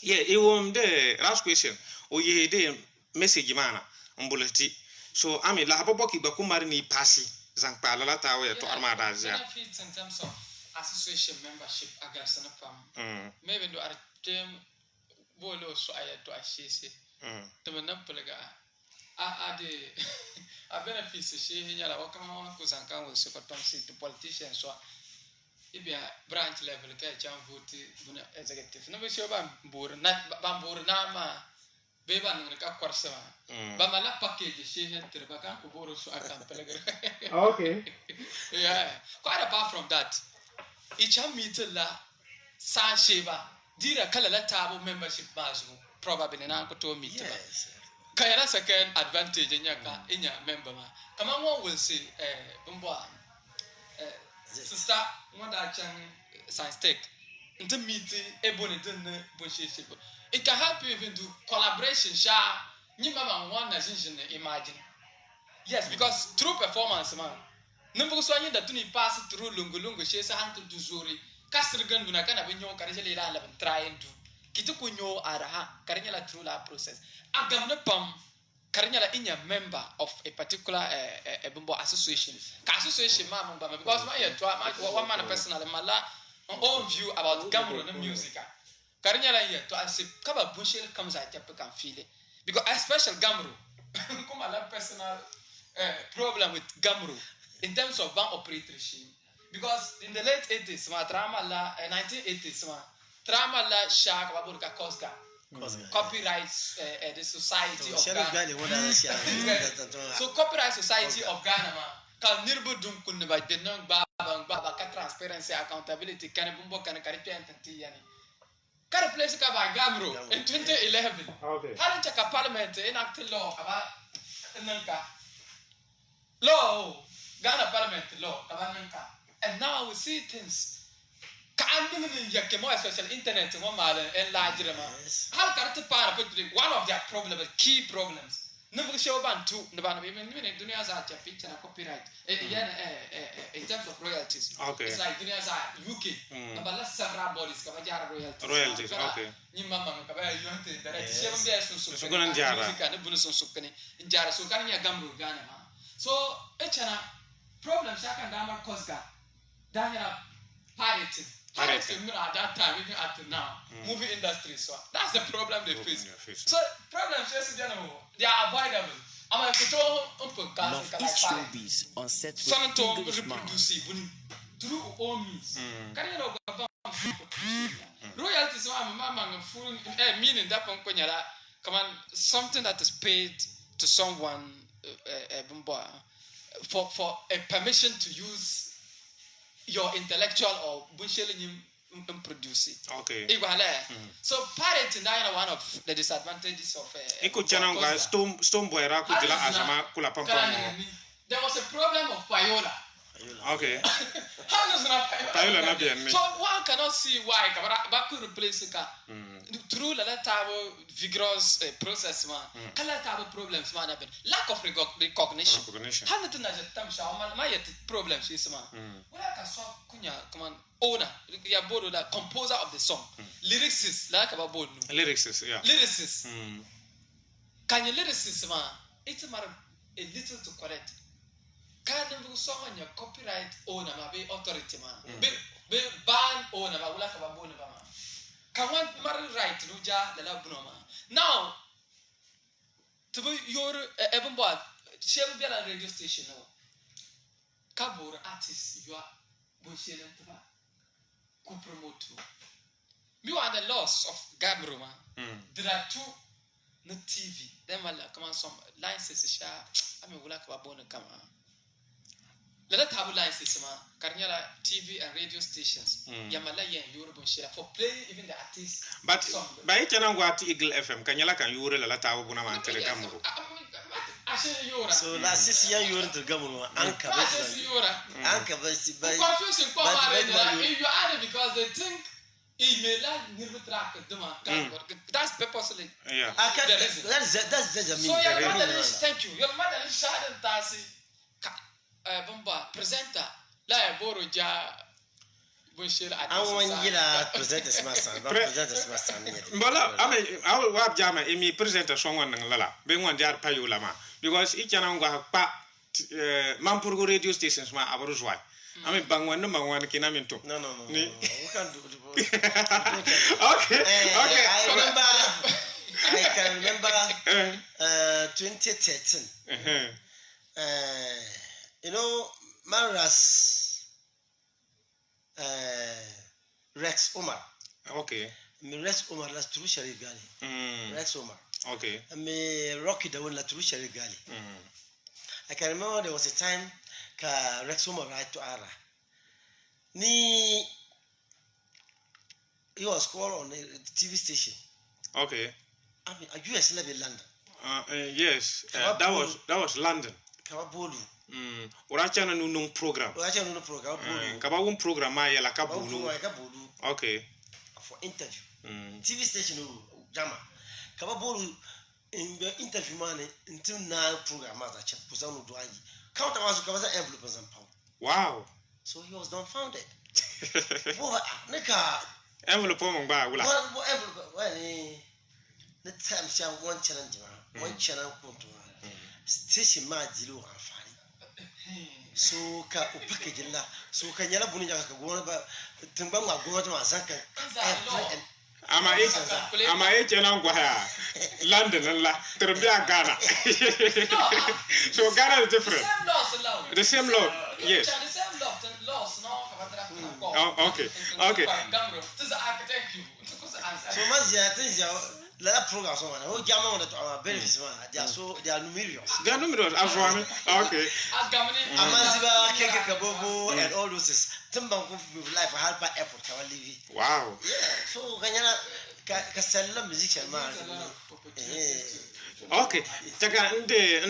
yeah it won the last question o ye de message mana mbulati so ami la haboboki ba kumari ni pasi zanpa la tawo ya to arma dazia benefits in terms of association membership agasana pam maybe do artem bolo so ayato ashese to manapulaga de a benefits she nyala wakama ko zankan wo so kotom si to politicians so ibia branch level ka jam vote buna executive no be so bambur na ma be ban ka korsa ba mala package she heter ba kan ko boro so akam pelaga okay yeah quite apart from that icha mitla sa sheba dira kala la tabo membership bazu probably na ko to meet ba kaya second advantage nyaka inya member ma kama one will say mbo sister wanda chan science tech into meeting ebony den bonship it can help you even do collaboration sha nyi mama one nation imagine yes because through performance man number so anyi that to ni pass through lungu she sa hantu duzuri kasrigan duna kana binyo karje le la trying to kitu kunyo araha karnya la through la process agamne pam karnya la inya member of a particular bumbo association ka association ma mba because ma ye to one man personal mala own view about gamro na music karnya la ye to as kaba bunshel comes at you can feel it because especially gamro come a personal problem with gamro in terms of bank operatorship because in the late 80s ma drama la 1980s ma drama la shark baburka koska copyrights the society of Ghana so copyright society of Ghana ma kan nirbu dum kun ba denon baba ka transparency accountability kan bumbo kan karite entity yani kar place ka ba gamro in 2011 okay harin ka parliament enact law aba nanka law Ghana parliament law aba nanka and now we see things Can you more especially internet and large how can it part one of their problems, key problems? Never show ban two, the ban even Dunia's art picture copyright in terms of royalties. Okay. It's like Dunia's UK, but let's several bodies, Kavajara royalties. Royalties, okay. You mamma, you want to direct 7 years or so. Sukan Jara. Music and the bonus on Sukani in Jara, so can you gamble Ghana? So, Echana problem Shaka Dama Koska, Daniel Pirating. Pirating at that time, even up to now, movie industry. So that's the problem they face. So problems, yes, they are avoidable. I'm going to Northeast Showbiz on set with Englishman. Through all means. Can you know royalties? Meaning that come on, something that is paid to someone for a permission to use your intellectual or produce it. Okay. So pirating is one of the disadvantages of there was a problem of payola. Okay. How does not payola not be? So one cannot see why Baku replace it through the vigorous process problems man happen. Lack of recognition. How the my problems is man. Come on, owner, the composer of the song, lyricist, like about lyricist, yeah. Lyricist. Can you lyricist man? It's a matter a little to correct. Can you song on your copyright owner, be authority man, be ban owner, like about bone. Can one marry right Luja the Labunoma? Now, to be your Ebonbot, Shelby radio station. Kabur artists, you are Bushel and Taba. Who promote you. You are the loss of Gabroma. There are two no TV. Then come on some licenses. I mean, we'll like a bone come on. Let us have licenses, Carniala TV and radio stations. Yamalaya and Europe share for playing even the artists. But by Chanangwat Eagle FM, Kanyala can you relate a Bunama Telegamu? So last 6 years you were to Gamu, Anka, if you add it because they think it may like never track that's purposely. Yeah. That's so your mother is thank you. Your mother is Sharon Tasi Bomba presenter like Boroja. I want you to present as my son. Well, I mean, I will wap Jama, Amy present a song on Lala, being one jar Payulama, because each and one Mampurgo radio stations, my Abarus wife. I mean, Bangwan number one Kinaminto. No. We can't do it. Okay. I can remember 2013. You know, Maras. Rex Omar. Okay. Rex Omar la true Sharif Gali. Rex Omar. Okay. Rocky the one la true Sharif Gali. I can remember there was a time ka Rex Omar right to Ara. He was called on a TV station. Okay. I mean, a US level London. Yes. That was London. Kababolu. Urachana nung program. Kabawun program ya la kabulu. Okay. For interview. TV station Jama. Kababolu in the interview man until now program as a chap Pusano Duangi. Count was a envelope and pound. Wow. So he was dumbfounded. Nika envelope ba wala. Envelope when the time she one challenge one channel station ma dilo afani. So ka package la so ka nyala buni jaka go ba tumba ma go ma zanka ama e chena ngwa ha London la terbia Ghana. So Ghana is different. The same law. Yes. The same laws no. Oh, okay. So mazia things la program so man o jama on the benefits man they are numerous. They are numerous as well. Okay. Amaziba keke kabobo and all those timbang life help airport ka live. Wow. Yeah. So kanyana ka sell musician man. Okay. Taka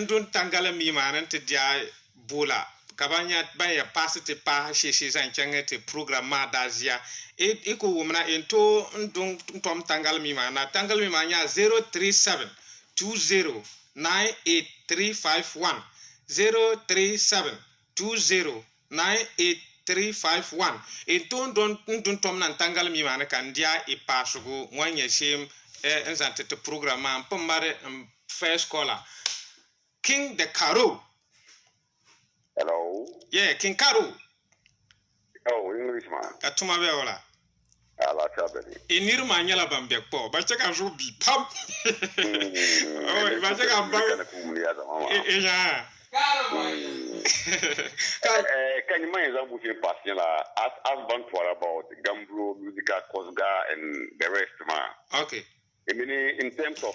ndun tangala mi man te dia bola kabanya baya pasite pa sheshi zan changa te programma dazia e ko wumna into ndung tom tangal mi ma na tangal mi ma nya 037 20 98351 037 20 98351 into ndun tom nan tangal mi ma na kan dia e pasugo wanya shem nzante te programma mpomare first caller King the Caro. Hello. Yeah, King Caro. Oh, Englishman. Katuma beola. Ala chabeli. Iniru manyala bambek po. Ba cheka zo bi pam. Oh, ba cheka bang. Yeah. Caro boy. Can you mind that we pass as band for about Gambro, Musica, Kosga, and the rest, man? Okay. I mean, in terms of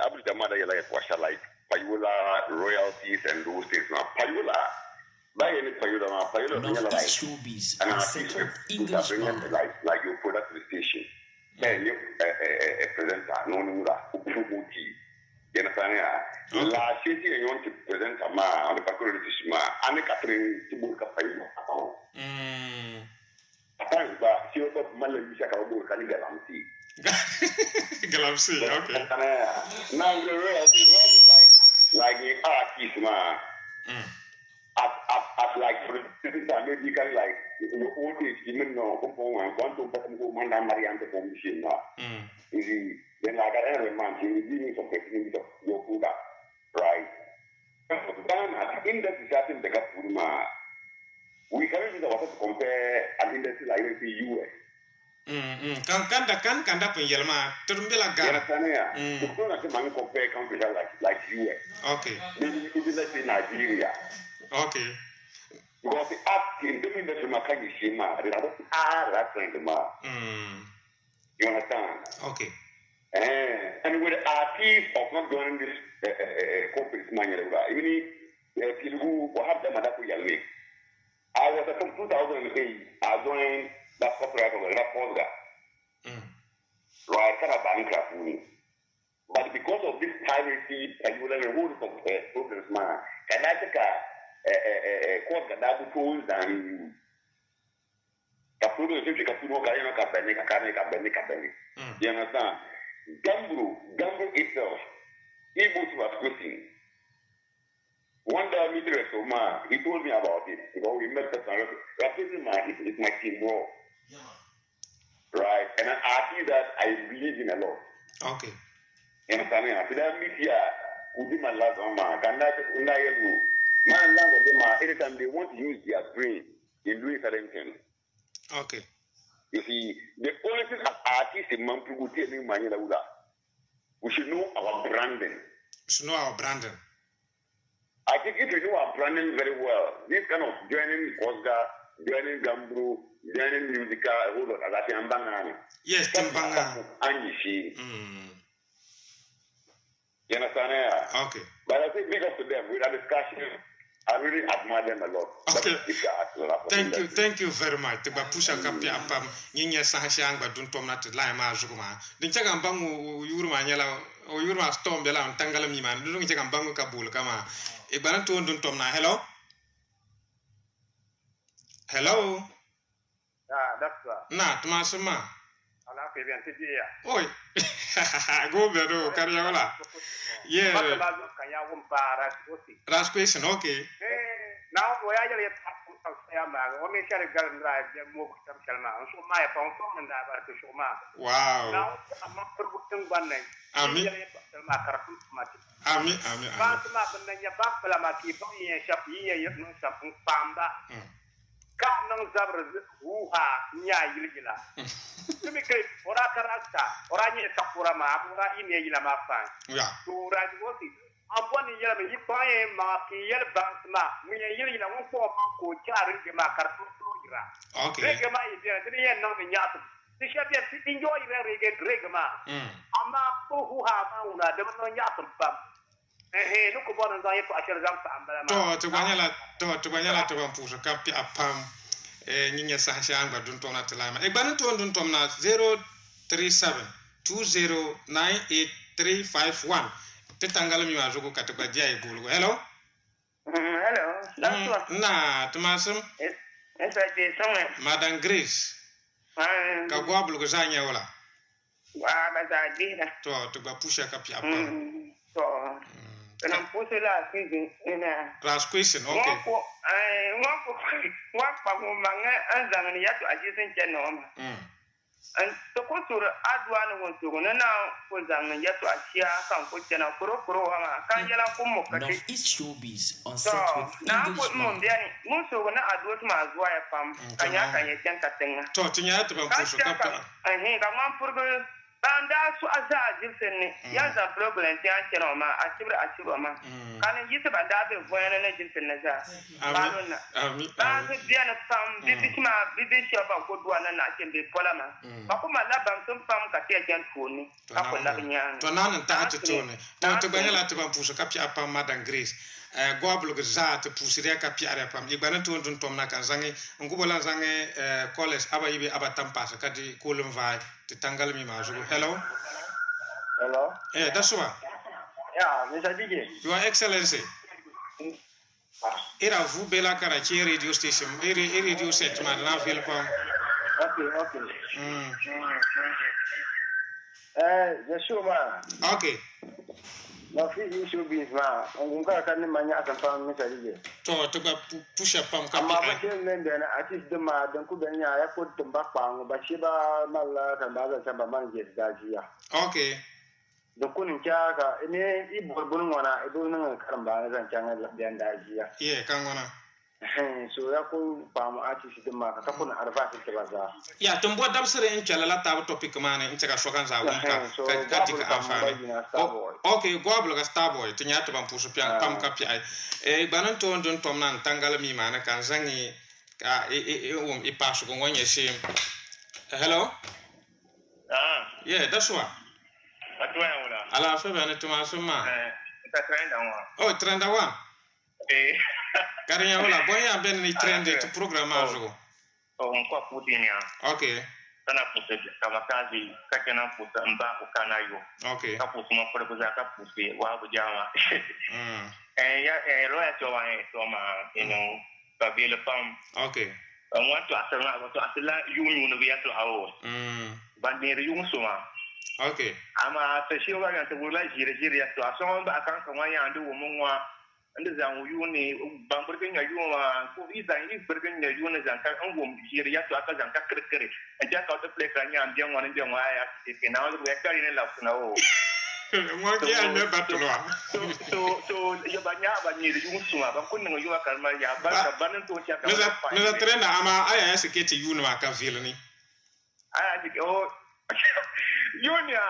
Abu Jamada, like Payula, royalties, and those things. Now, Payula, by any Payula, Northeast Showbiz on set with English Mom. Like you put that to the station. Then you a presenter, no Nura, Uputi. You understand? La city and you want to present a man on the faculty Shima, and the Catherine Tibuka Payula. Thanks, but she was Malaysia, Galamsi. Galamsi, okay. Now, the royalties, like the artist, man. At like for instance, maybe you can like your old age, even know one to Manda Mariante Commission. Then like every month you will give me some techniques of your food, right? Ghana, index is happening the Kapurma. We can't use our to compare an industry like the US. Kan dapat yelma terumbela Ghana. You can't compare countries like US. Okay. Maybe let's say Nigeria. Okay. Because the act in the industry Makani Shima, they are that kind of man. You understand? Okay. And with the artists of not joining this corporate manual, even people who have them at that way. I was from 2008, I joined that corporate of the Raposa. Right, kind of bankrupt. But because of this piracy, and you will have a whole problems, man, can I take a course that I told and Capuro, Capuro, Carino, you understand? Gambro itself, he was quitting. One day I met a man, he told me about it. Because we met the Rapism man is my team, bro. Right? And I see that I believe in a lot. Okay. And I meet here, who did my last man, can I man land of them anytime they want to use their brain in doing certain things. Okay. You see, the only thing as artists in Mampu would tell me, we should know our branding. We should know our branding. I think if you know our branding very well, this kind of joining Oscar, joining Gambro, joining Musica, hold on, Bangani. Yes, Timbanga. And you see. You understand? Okay. But I think big up to them with a discussion. I really admire them a lot. Okay. Thank you very much. Te ba pusha kapia pam nyinya sahashang ba dun tomna te lai ma juguma. Din chaga mbangu yuruma nyala o yuruma storm bela tangala mi man. Dun chaga mbangu kabul kama e baran to dun tomna. Hello. Hello. That's na tuma suma. Ala ke bien te dia. Oi. Go bedo karyaola. Yeah. Last question, okay. Now, we are going wow. Now, I'm not putting one name. Amen. Amboni yela mi paye ma ki yel bansma mu yeli na won ko man ko chari ge ma kartu ira okay ge ma ide de yen no mi nyatu ti shabe ti enjoy re ma amma ko hu ha ma una de no nyatu bam no ko bon za yeto ashar zam ta ambala ma to banyala to ban puso kapi apam nyinya sa shanga dun tona telama e ban to dun tomna 037 2098351 Tetangala mi wajugo katika dia igulu. Hello? Hello. That's what. Na, tumasum. It's like this somewhere. Madam Grace. Ka gwablu go zanya wala. Wa ba dina. To ba pusha ka pia pa. To. Kana pusha la kizin ina. Last question, okay. Wa mo manga anzanga ni yatu ajisin chenoma. And to ko sur adwa no won sur na ko zanga yatu ashia kan ko chena kuro wa kan yala ko mo kati. Northeast Showbiz on set with English Mom. Mun sur na adwa ma azwa ya pam. Kanya chen katenga. To tinya ta ban pusha ka pa. Ka man purgo banda su aza jilsen ne ya za problem ti an kira ma asibra ma kanin yita banda be voyana na jilsen na za balona ba su biya na pam bibisma bibisha ba ko duwa na ake be polama ba kuma la bam sun pam ka te jan tuni ka ko la nya to nan ta ta tuni to banyala ta ban pusha ka pia pa Madam Grace gwablu go za ta pusire ka pia re pam igbanan to ndun tom na kan zangi ngubola zangi college aba yibe aba tampasa kadi kolum vai te tangal mi majugo. Hello. That's what. Yeah, Mr. DJ. Your Excellency. Era vous bela karachi radio station. Radio set man na feel pam. Okay. Joshua. Okay. Northeast Showbiz ma, unga kan manya akan pam Mr. DJ. To ba push up pam ka. Amma ba ke nan da artist da ma dan ku dan ya ko tumba pam ba shi ba malla kan ba zan ba man je dajiya. Okay. Da kunin kya ka ne ibo bunun wana ibo nan karan ba zan can da dajiya. Kan wana. So ya kun pam artist da ma ka kun arfa ke ba za. Ya tumbo dam sere en chala la ta topic man en chaka shokan za won ka dika afani. Okay, gwablo ga Starboy tinya to ban pusu pian pam ka pi ai banan to ndon tom nan tangala mi mana kan zangi ka i pasu ko wonye sim. Hello. Yeah, that's what. Atwa wala. Ala fa bana tuma suma. Ta trend wa. Oh, trend wa. Karinya wala boya ben ni trend to program ajo. Kwa pudinya. Okay. Kana pusa kama kazi kakena pusa mba ukana yo. Okay. Ka pusa mo kwa pusa ka pusa wa bujama. Roya to ma ba vile pam. Okay. Watu asala yunu no via to awo. Bandere yunu soma. Okay. Ama tashiwa ga tabula jire ya to asoma ba akan kan wanya andu wo munwa anda zan yuni bamburgin ya yuma ko izan yi burgin ya yuna zan ka an gom jire ya to aka zan ka kirkire aja ka to play kan ya ambiyan wani biyan waya ke na wani ya kari ne lafuna wo mo ke an me batulwa so ya banya ba ni da yun suma ba kunnin yuma kalmar ya ba ka banin to ya ka me trena ama aya ya siketi yuna ka feel ni aya ji o yunya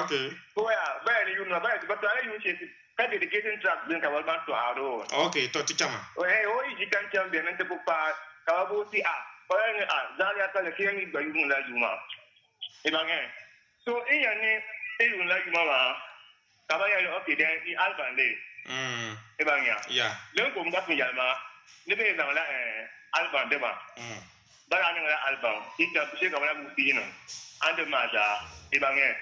okay ko ya ba ni yuna ba ba to ala yun ce ka dedicating track din ka walban to aro okay to tichama ji kan chambe nan te pupa ka bo ti o ya ni zalia ta le kiyan ba yun la yuma ibangen so iya ni yun la yuma ba ka ba ya okay then i alban le ibanya yeah len ko mda pin yalma ne be zan la alban de ba ba ya ni la alban ita se ka wala bu ti no ande ma da ibangen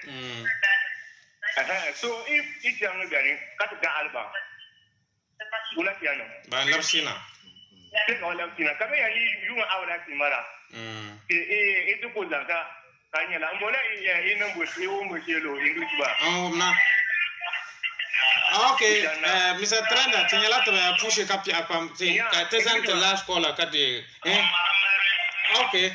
so if it's young again, cut the album. Ula piano. Ba lapsina. Take all lapsina. Kami ya you out like mara. Itu pun jangka tanya lah. Mula ini nombor lo English ba. Na. Okay, Mr. Trenda, tinyala to push kapi apam. Tezan the last caller kadi. Okay.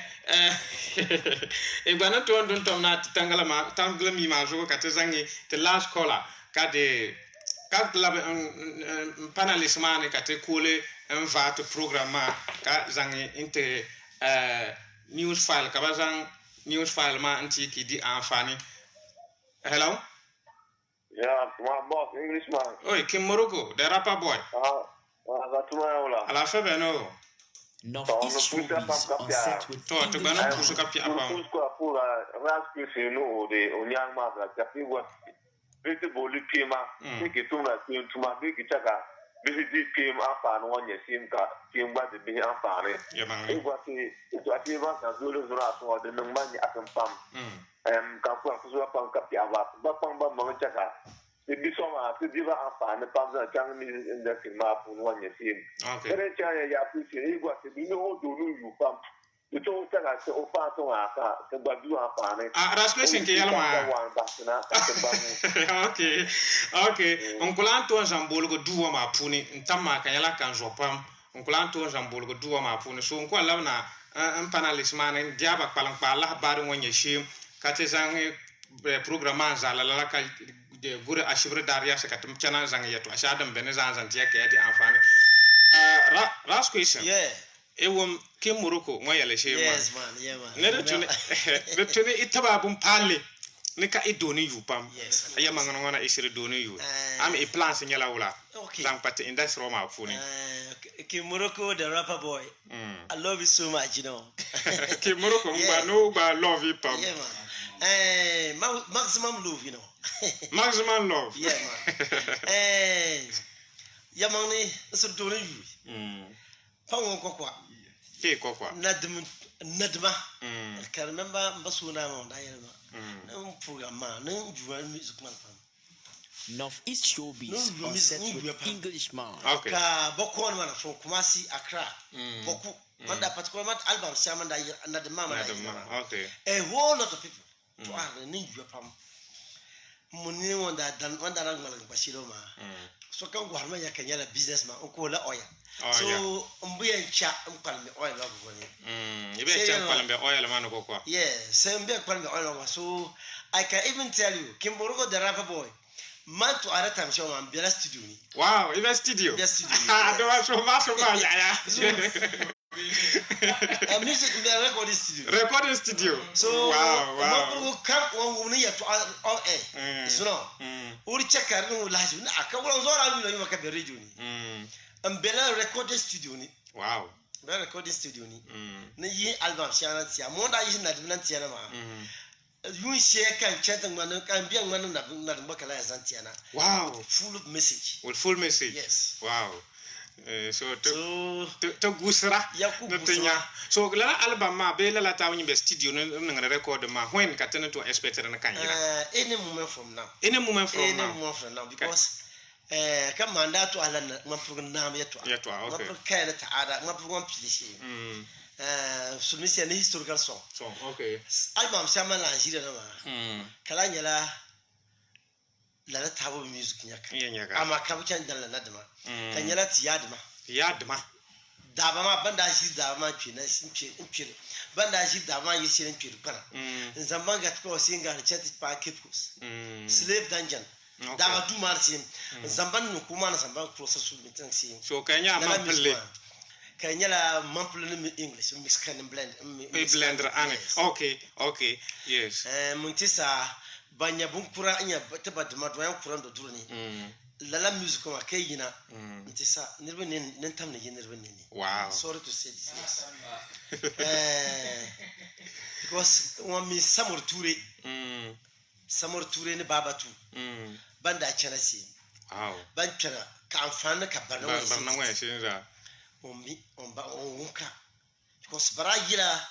Ibana to ndon tom na tangala mi ma zo ka tezangi the last caller kade ka la panelist man ka te kule en va to programme ka zangi inte news file ka bazang news file ma anti ki di afani. Hello. Yeah, my boss English man. Oi, Kim Morocco, the rapper boy. Ala fa beno. Northeast Showbiz on set with English bisoma tu diva afane pamza chang mi inda filma pun wanya sin kare chaya ya pusi igwa te bino do nu yu pam to ta ga o fa to aka te badu afane rasquestion ke yalma okay on kulan to jambolo go duwa ma puni ntama kan yala kan jopam on kulan to jambolo go duwa ma puni so on ko lawna un panelist man diaba palang pala baru wanya shim kate zangi programme zala la ka de gure ashibra daria se katum chana zang yeto ashadam bene zan tia ke ati afane last question ewom ke Morocco mo yale she yes man ne de tune itaba bum pale ne ka idoni yupam aya mangana ngona isiri doni yu am e plan se nyala wala zang pate industry roma funi ke Morocco the rapper boy I love you so much, you know. ke Morocco ba love you pam maximum love, you know. Maximum love. Yeah, man. Yamani, so do you. Pang Kokwa. Kokwa. Nadma. I can remember Basuna on Diana. No program, no dual music man. Northeast Showbiz on set with Englishman. Okay. Bokon man from Kumasi, Accra. Boku. On that particular album, Saman Nadma. Okay. A whole lot of people. To our ninja pam. Muni wanda rang malang basiro ma. So kan gwa ma ya kanya businessman ko la oil. So mbuya cha mkalme oil wa goni. Ibe cha mkalme oil man ko kwa. Yeah, so mbuya mkalme oil wa. So I can even tell you Kimborugo the rapper boy man to other time show man Bella studio ni. Wow, even studio. Bella studio. Do wa so ma ya. Music in the recording studio. So wow. Come on, we need to all air. So no, we check our new lives. I can't go on. You can be radio. Bella recording studio ni. Wow. Bella recording studio ni. Na ye album siya na siya. Monda is na dinan siya na ma. You share can chat and man can be a man na bakala zantiana. Wow. Full of message. With full message. Yes. Wow. So to gusra no so la album ma be la taw nyimbe studio no ngana record ma when ka tene to expect na kan yira any moment from now because come on that to ala ma program yeto okay ma kaina ta ada ma program pilishi so mi se historical song okay album sama Nigeria na ma kala nyala la tabo music nyaka ama kabuchan dan la nadma kanyala tiyadma daba ma banda shi daba ma pina impire banda shi daba ma yesi impire kana nzambanga tko singa chati pa kipus slave dungeon daba du martin zamban no kuma na zamban process meeting si so kanya ma pelle kanyala mample in English mix can blend blender okay yes muntisa banya bunkura anya tabad madwayan kuran do durni lala music ma kayina ntisa nirbe nen tamne nirbe ni wow sorry to say this yes because one me Samor Ture ne babatu banda chana si wow ban chana ka amfana ka barna wa shi za onka because barajira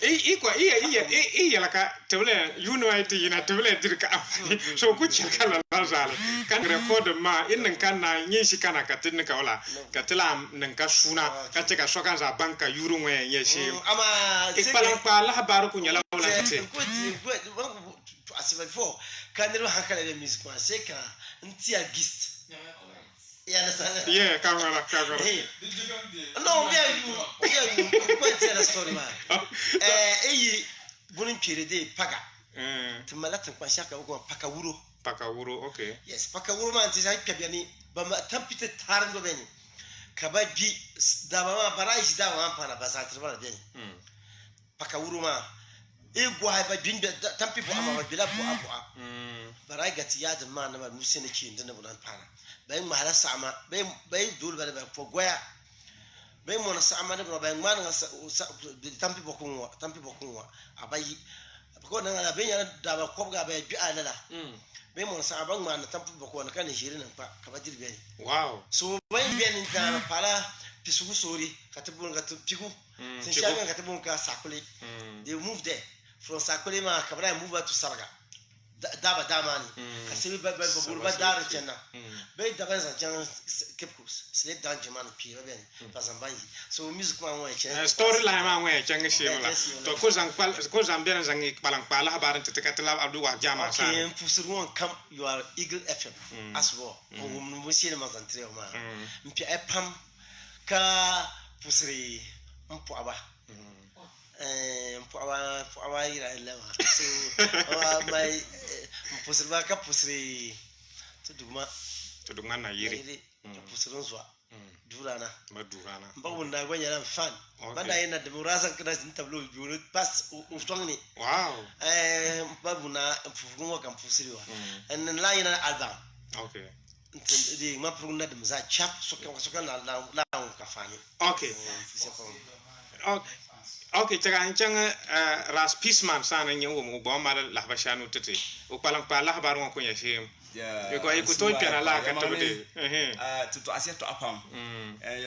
iya laka tebele unity ina tebele dirka afani so ku chakala lazala kan record ma innan kan na yin shi kana katin ka wala katila nan ka suna ka ce ka so kan za banka euro ngwe ye shi ama ikpalan pa la habaru ku nyala wala te to asibe before kan ro hankala le music ma se ka ntia gist yeah kamera no you quite tell a story man bunin pere de paga tumalatin kwa shaka ko pakawuro okay yes pakawuro man ti sai kabiani ba ma tampite taran go beni kabaji da ba ma baraji da wa pana ba sa tribal beni pakawuro ma gwa ba binda tampi bo ama bila bo abo barai gati ya da ma na ba musene ki inda bunan pana bay mahala sama bay dul ba ba fogoya bay mona sama ne ba man tampi bokunwa abayi ko nan ala benya da ba ko ga bay bi alala bay mona sama ban man tampi bokon kan jiri nan pa ka ba dirbe wow so bay ben da pala pisugu sori katibun gatu piku sin shagan katibun ka sakule they move there from sakule ma kabra move to sarga daba damani kasi ba burba dar chenna be da kan san chan kepkus slip down jaman pira ben pasambai so music ma wa chen storyline ma wa chen shimla to ko zan ben zan palang pala habaran te katla abdu wa jama sa okay pusruon kam you are Eagle FM as well ngum no sine ma zan tre ma mpi epam ka pusri mpo aba aba ira lewa so my pusri ka pusri to dugma na yiri pusri zwa durana madurana mbawunda gwanya fan banda yana da murasan kana sin tablo biyo pass ustongni wow babuna fufungo kan pusri wa en la yana album okay di ma prugna de za chap so kan la ka fani okay okay changa ras pisman sana nyewo mo bo ma la bashanu tete o palang pala habaru ko yashim ko ay ko toy piana la ka tabde to asia to apam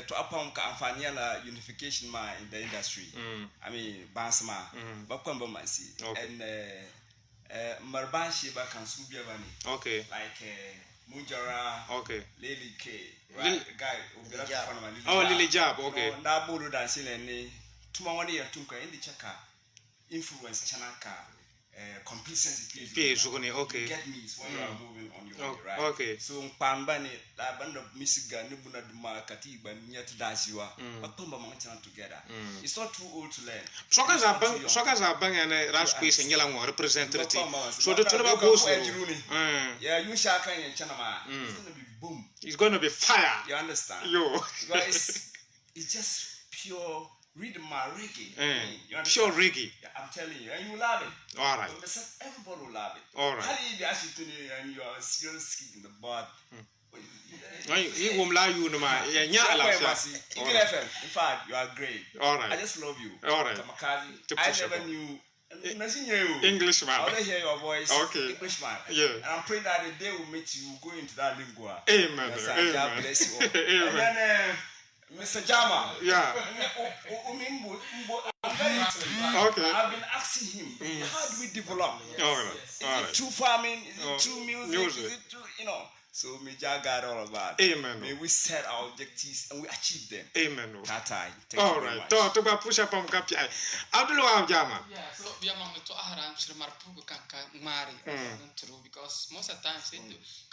to apam ka amfani la unification ma in the industry I mean bansma ba kwamba mansi and marban shi ba kan su biya bane okay like Mujara, okay. Lily K, right? Guy, Lily Jab, okay. Na buru dancing and tomorrow ya tunka in the chaka influence chanaka complacency okay. Get me when you are moving on your way, right? Okay. So pambani la band of musica nibuna duma katiba nyat dance you are but pamba manchana together. It's not too old to learn. Soka za bang and ras quiz and yellow representative. So the trouble goes yeah, you shaka and chanama. It's gonna be boom. It's gonna be fire. You understand? Yo. Guys, it's just pure rhythm reggae. Pure reggae. Yeah, I'm telling you, and you love it. All right. Everybody will love it. All right. How do you actually and you are seriously in the butt? You won't lie, you know, my Eagle FM. In fact, you are great. All right. I just love you. All right. I never knew. Englishman. I want to hear your voice. Okay. Englishman. Yeah. And I'm praying that the day will meet you, go into that lingua. Amen. Yes, Amen. God bless you all. Amen. And then, Mr. Jama. Yeah. Okay. I've been asking him, how do we develop? All right. Is it through farming? Is it through music? Is it through, So may God guide all of that. Amen. May we set our objectives and we achieve them. Amen. All right. To ba push up on kapi. Abdul Wahab Jama. Yeah, so we are among the two Aram Shrimarpu kanka mari true because most of the times it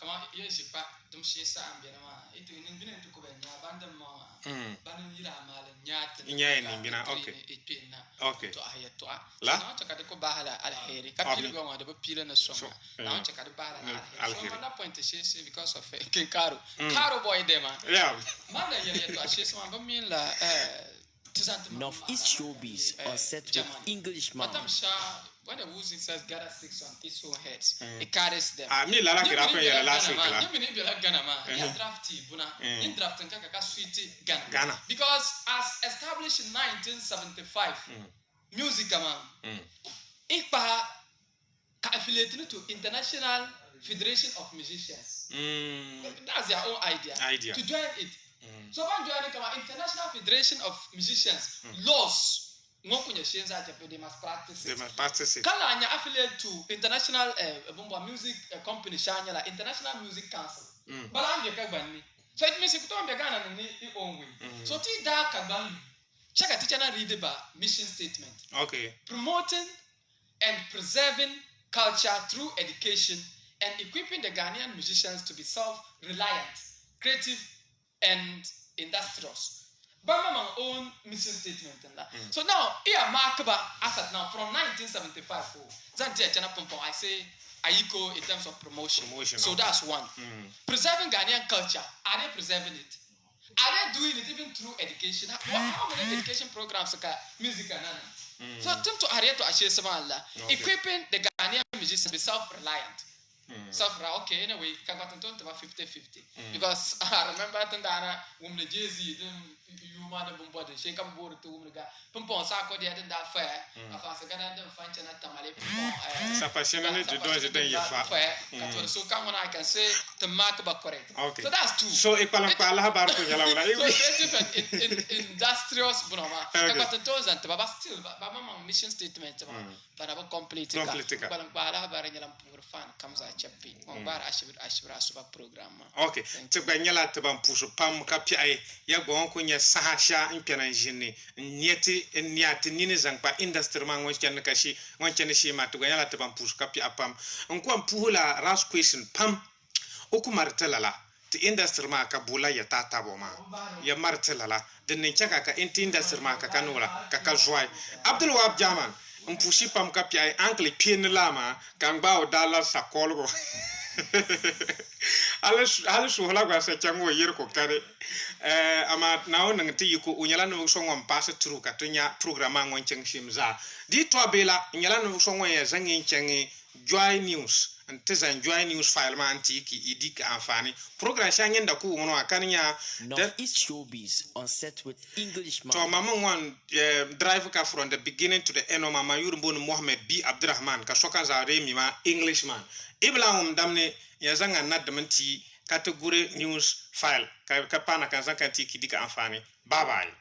come out yes back dum shesa ambiana it in been to ko benya bandam banu yira mal nyat bina okay. Okay. To ayat to la na chaka de ko bahala al heri kapil go ma de pila na songa na chaka de bahala al heri so na point shesa because of Caro boy dema yeah man yere to shesa man ba min la Northeast Showbiz on set with Englishman. When the Wuzi says gather six on its own heads, it carries them. Me la get up here last week. You mean you like Ghana, you drafty, Buna, in drafting Kaka sweetie Ghana. Because as established in 1975, music man, ICPA affiliated to International Federation of Musicians. That's their own idea. To join it. So when joining the International Federation of Musicians, laws. They must practice it. Kala anya affiliate to international music company shanya la International Music Council. Balange kabani. So it means you don't be Ghana in your own way. So ti da kabani. Check a teacher na read about mission statement. Okay. Promoting and preserving culture through education and equipping the Ghanaian musicians to be self-reliant, creative, and industrious. Bama own mission statement and that. So now here Markaba asset now from 1975. I say Aiko in terms of promotion. So that's one. Preserving Ghanaian culture. Are they preserving it? Are they doing it even through education? How many education programs are music and so to Ariato Ashesamala, equipping the Ghanaian musicians to be self-reliant. Okay, anyway, Kagaton about 50-50. Because I remember Tandana, when the Jay-Z, you manda bumbodo she kam bor tu umga pompon sa ko dia da fa afa sa kana da fa chana tamale pompon ça passione de don je dan yefa ka so kam on I can say to mark ba correct okay. So that's two so e palan pa la habar ko nyala wala so different in industrious bunoma ka ko to zan ba still ba mama mission statement ba ba complete ka palan pa la habar nyala pour fan kam za chappi on bar ashibra suba programme okay to ba nyala to ban pusu pam ka pi ay ya gon ko nya sahasha in penan jinni niati nini zangpa industry man won ken kashi won ken shi ma to ga nyala to ban pusu ka pi apam on ko puhula ras question pam o ku martelala ti industry ma ka bula ya tata bo ma ya martelala den nin chaka ka industry ma ka kanula ka joy Abdul Wahab Jaman on pushi pam ka pi ay angle pien lama kan ba o dollar sa kolgo ala suhla gwa sa chango yir ko kare ama nawo nang ti ko unyala no so ngom passe tru ka tunya programme ngon cheng shimza di to bela nyala no so ngom ya zangi chengi joy news antezan joy news file ma antiki idika amfani programme shangen da ku wono akanya North East Showbiz on set with Englishman. to mama one drive ka from the beginning to the end of mama yurbo Mohammed B Abdurrahman ka soka za remi ma Englishman ibla damne ya zanga nadmanti category news file ka pana kan zanka tiki dika amfani bye bye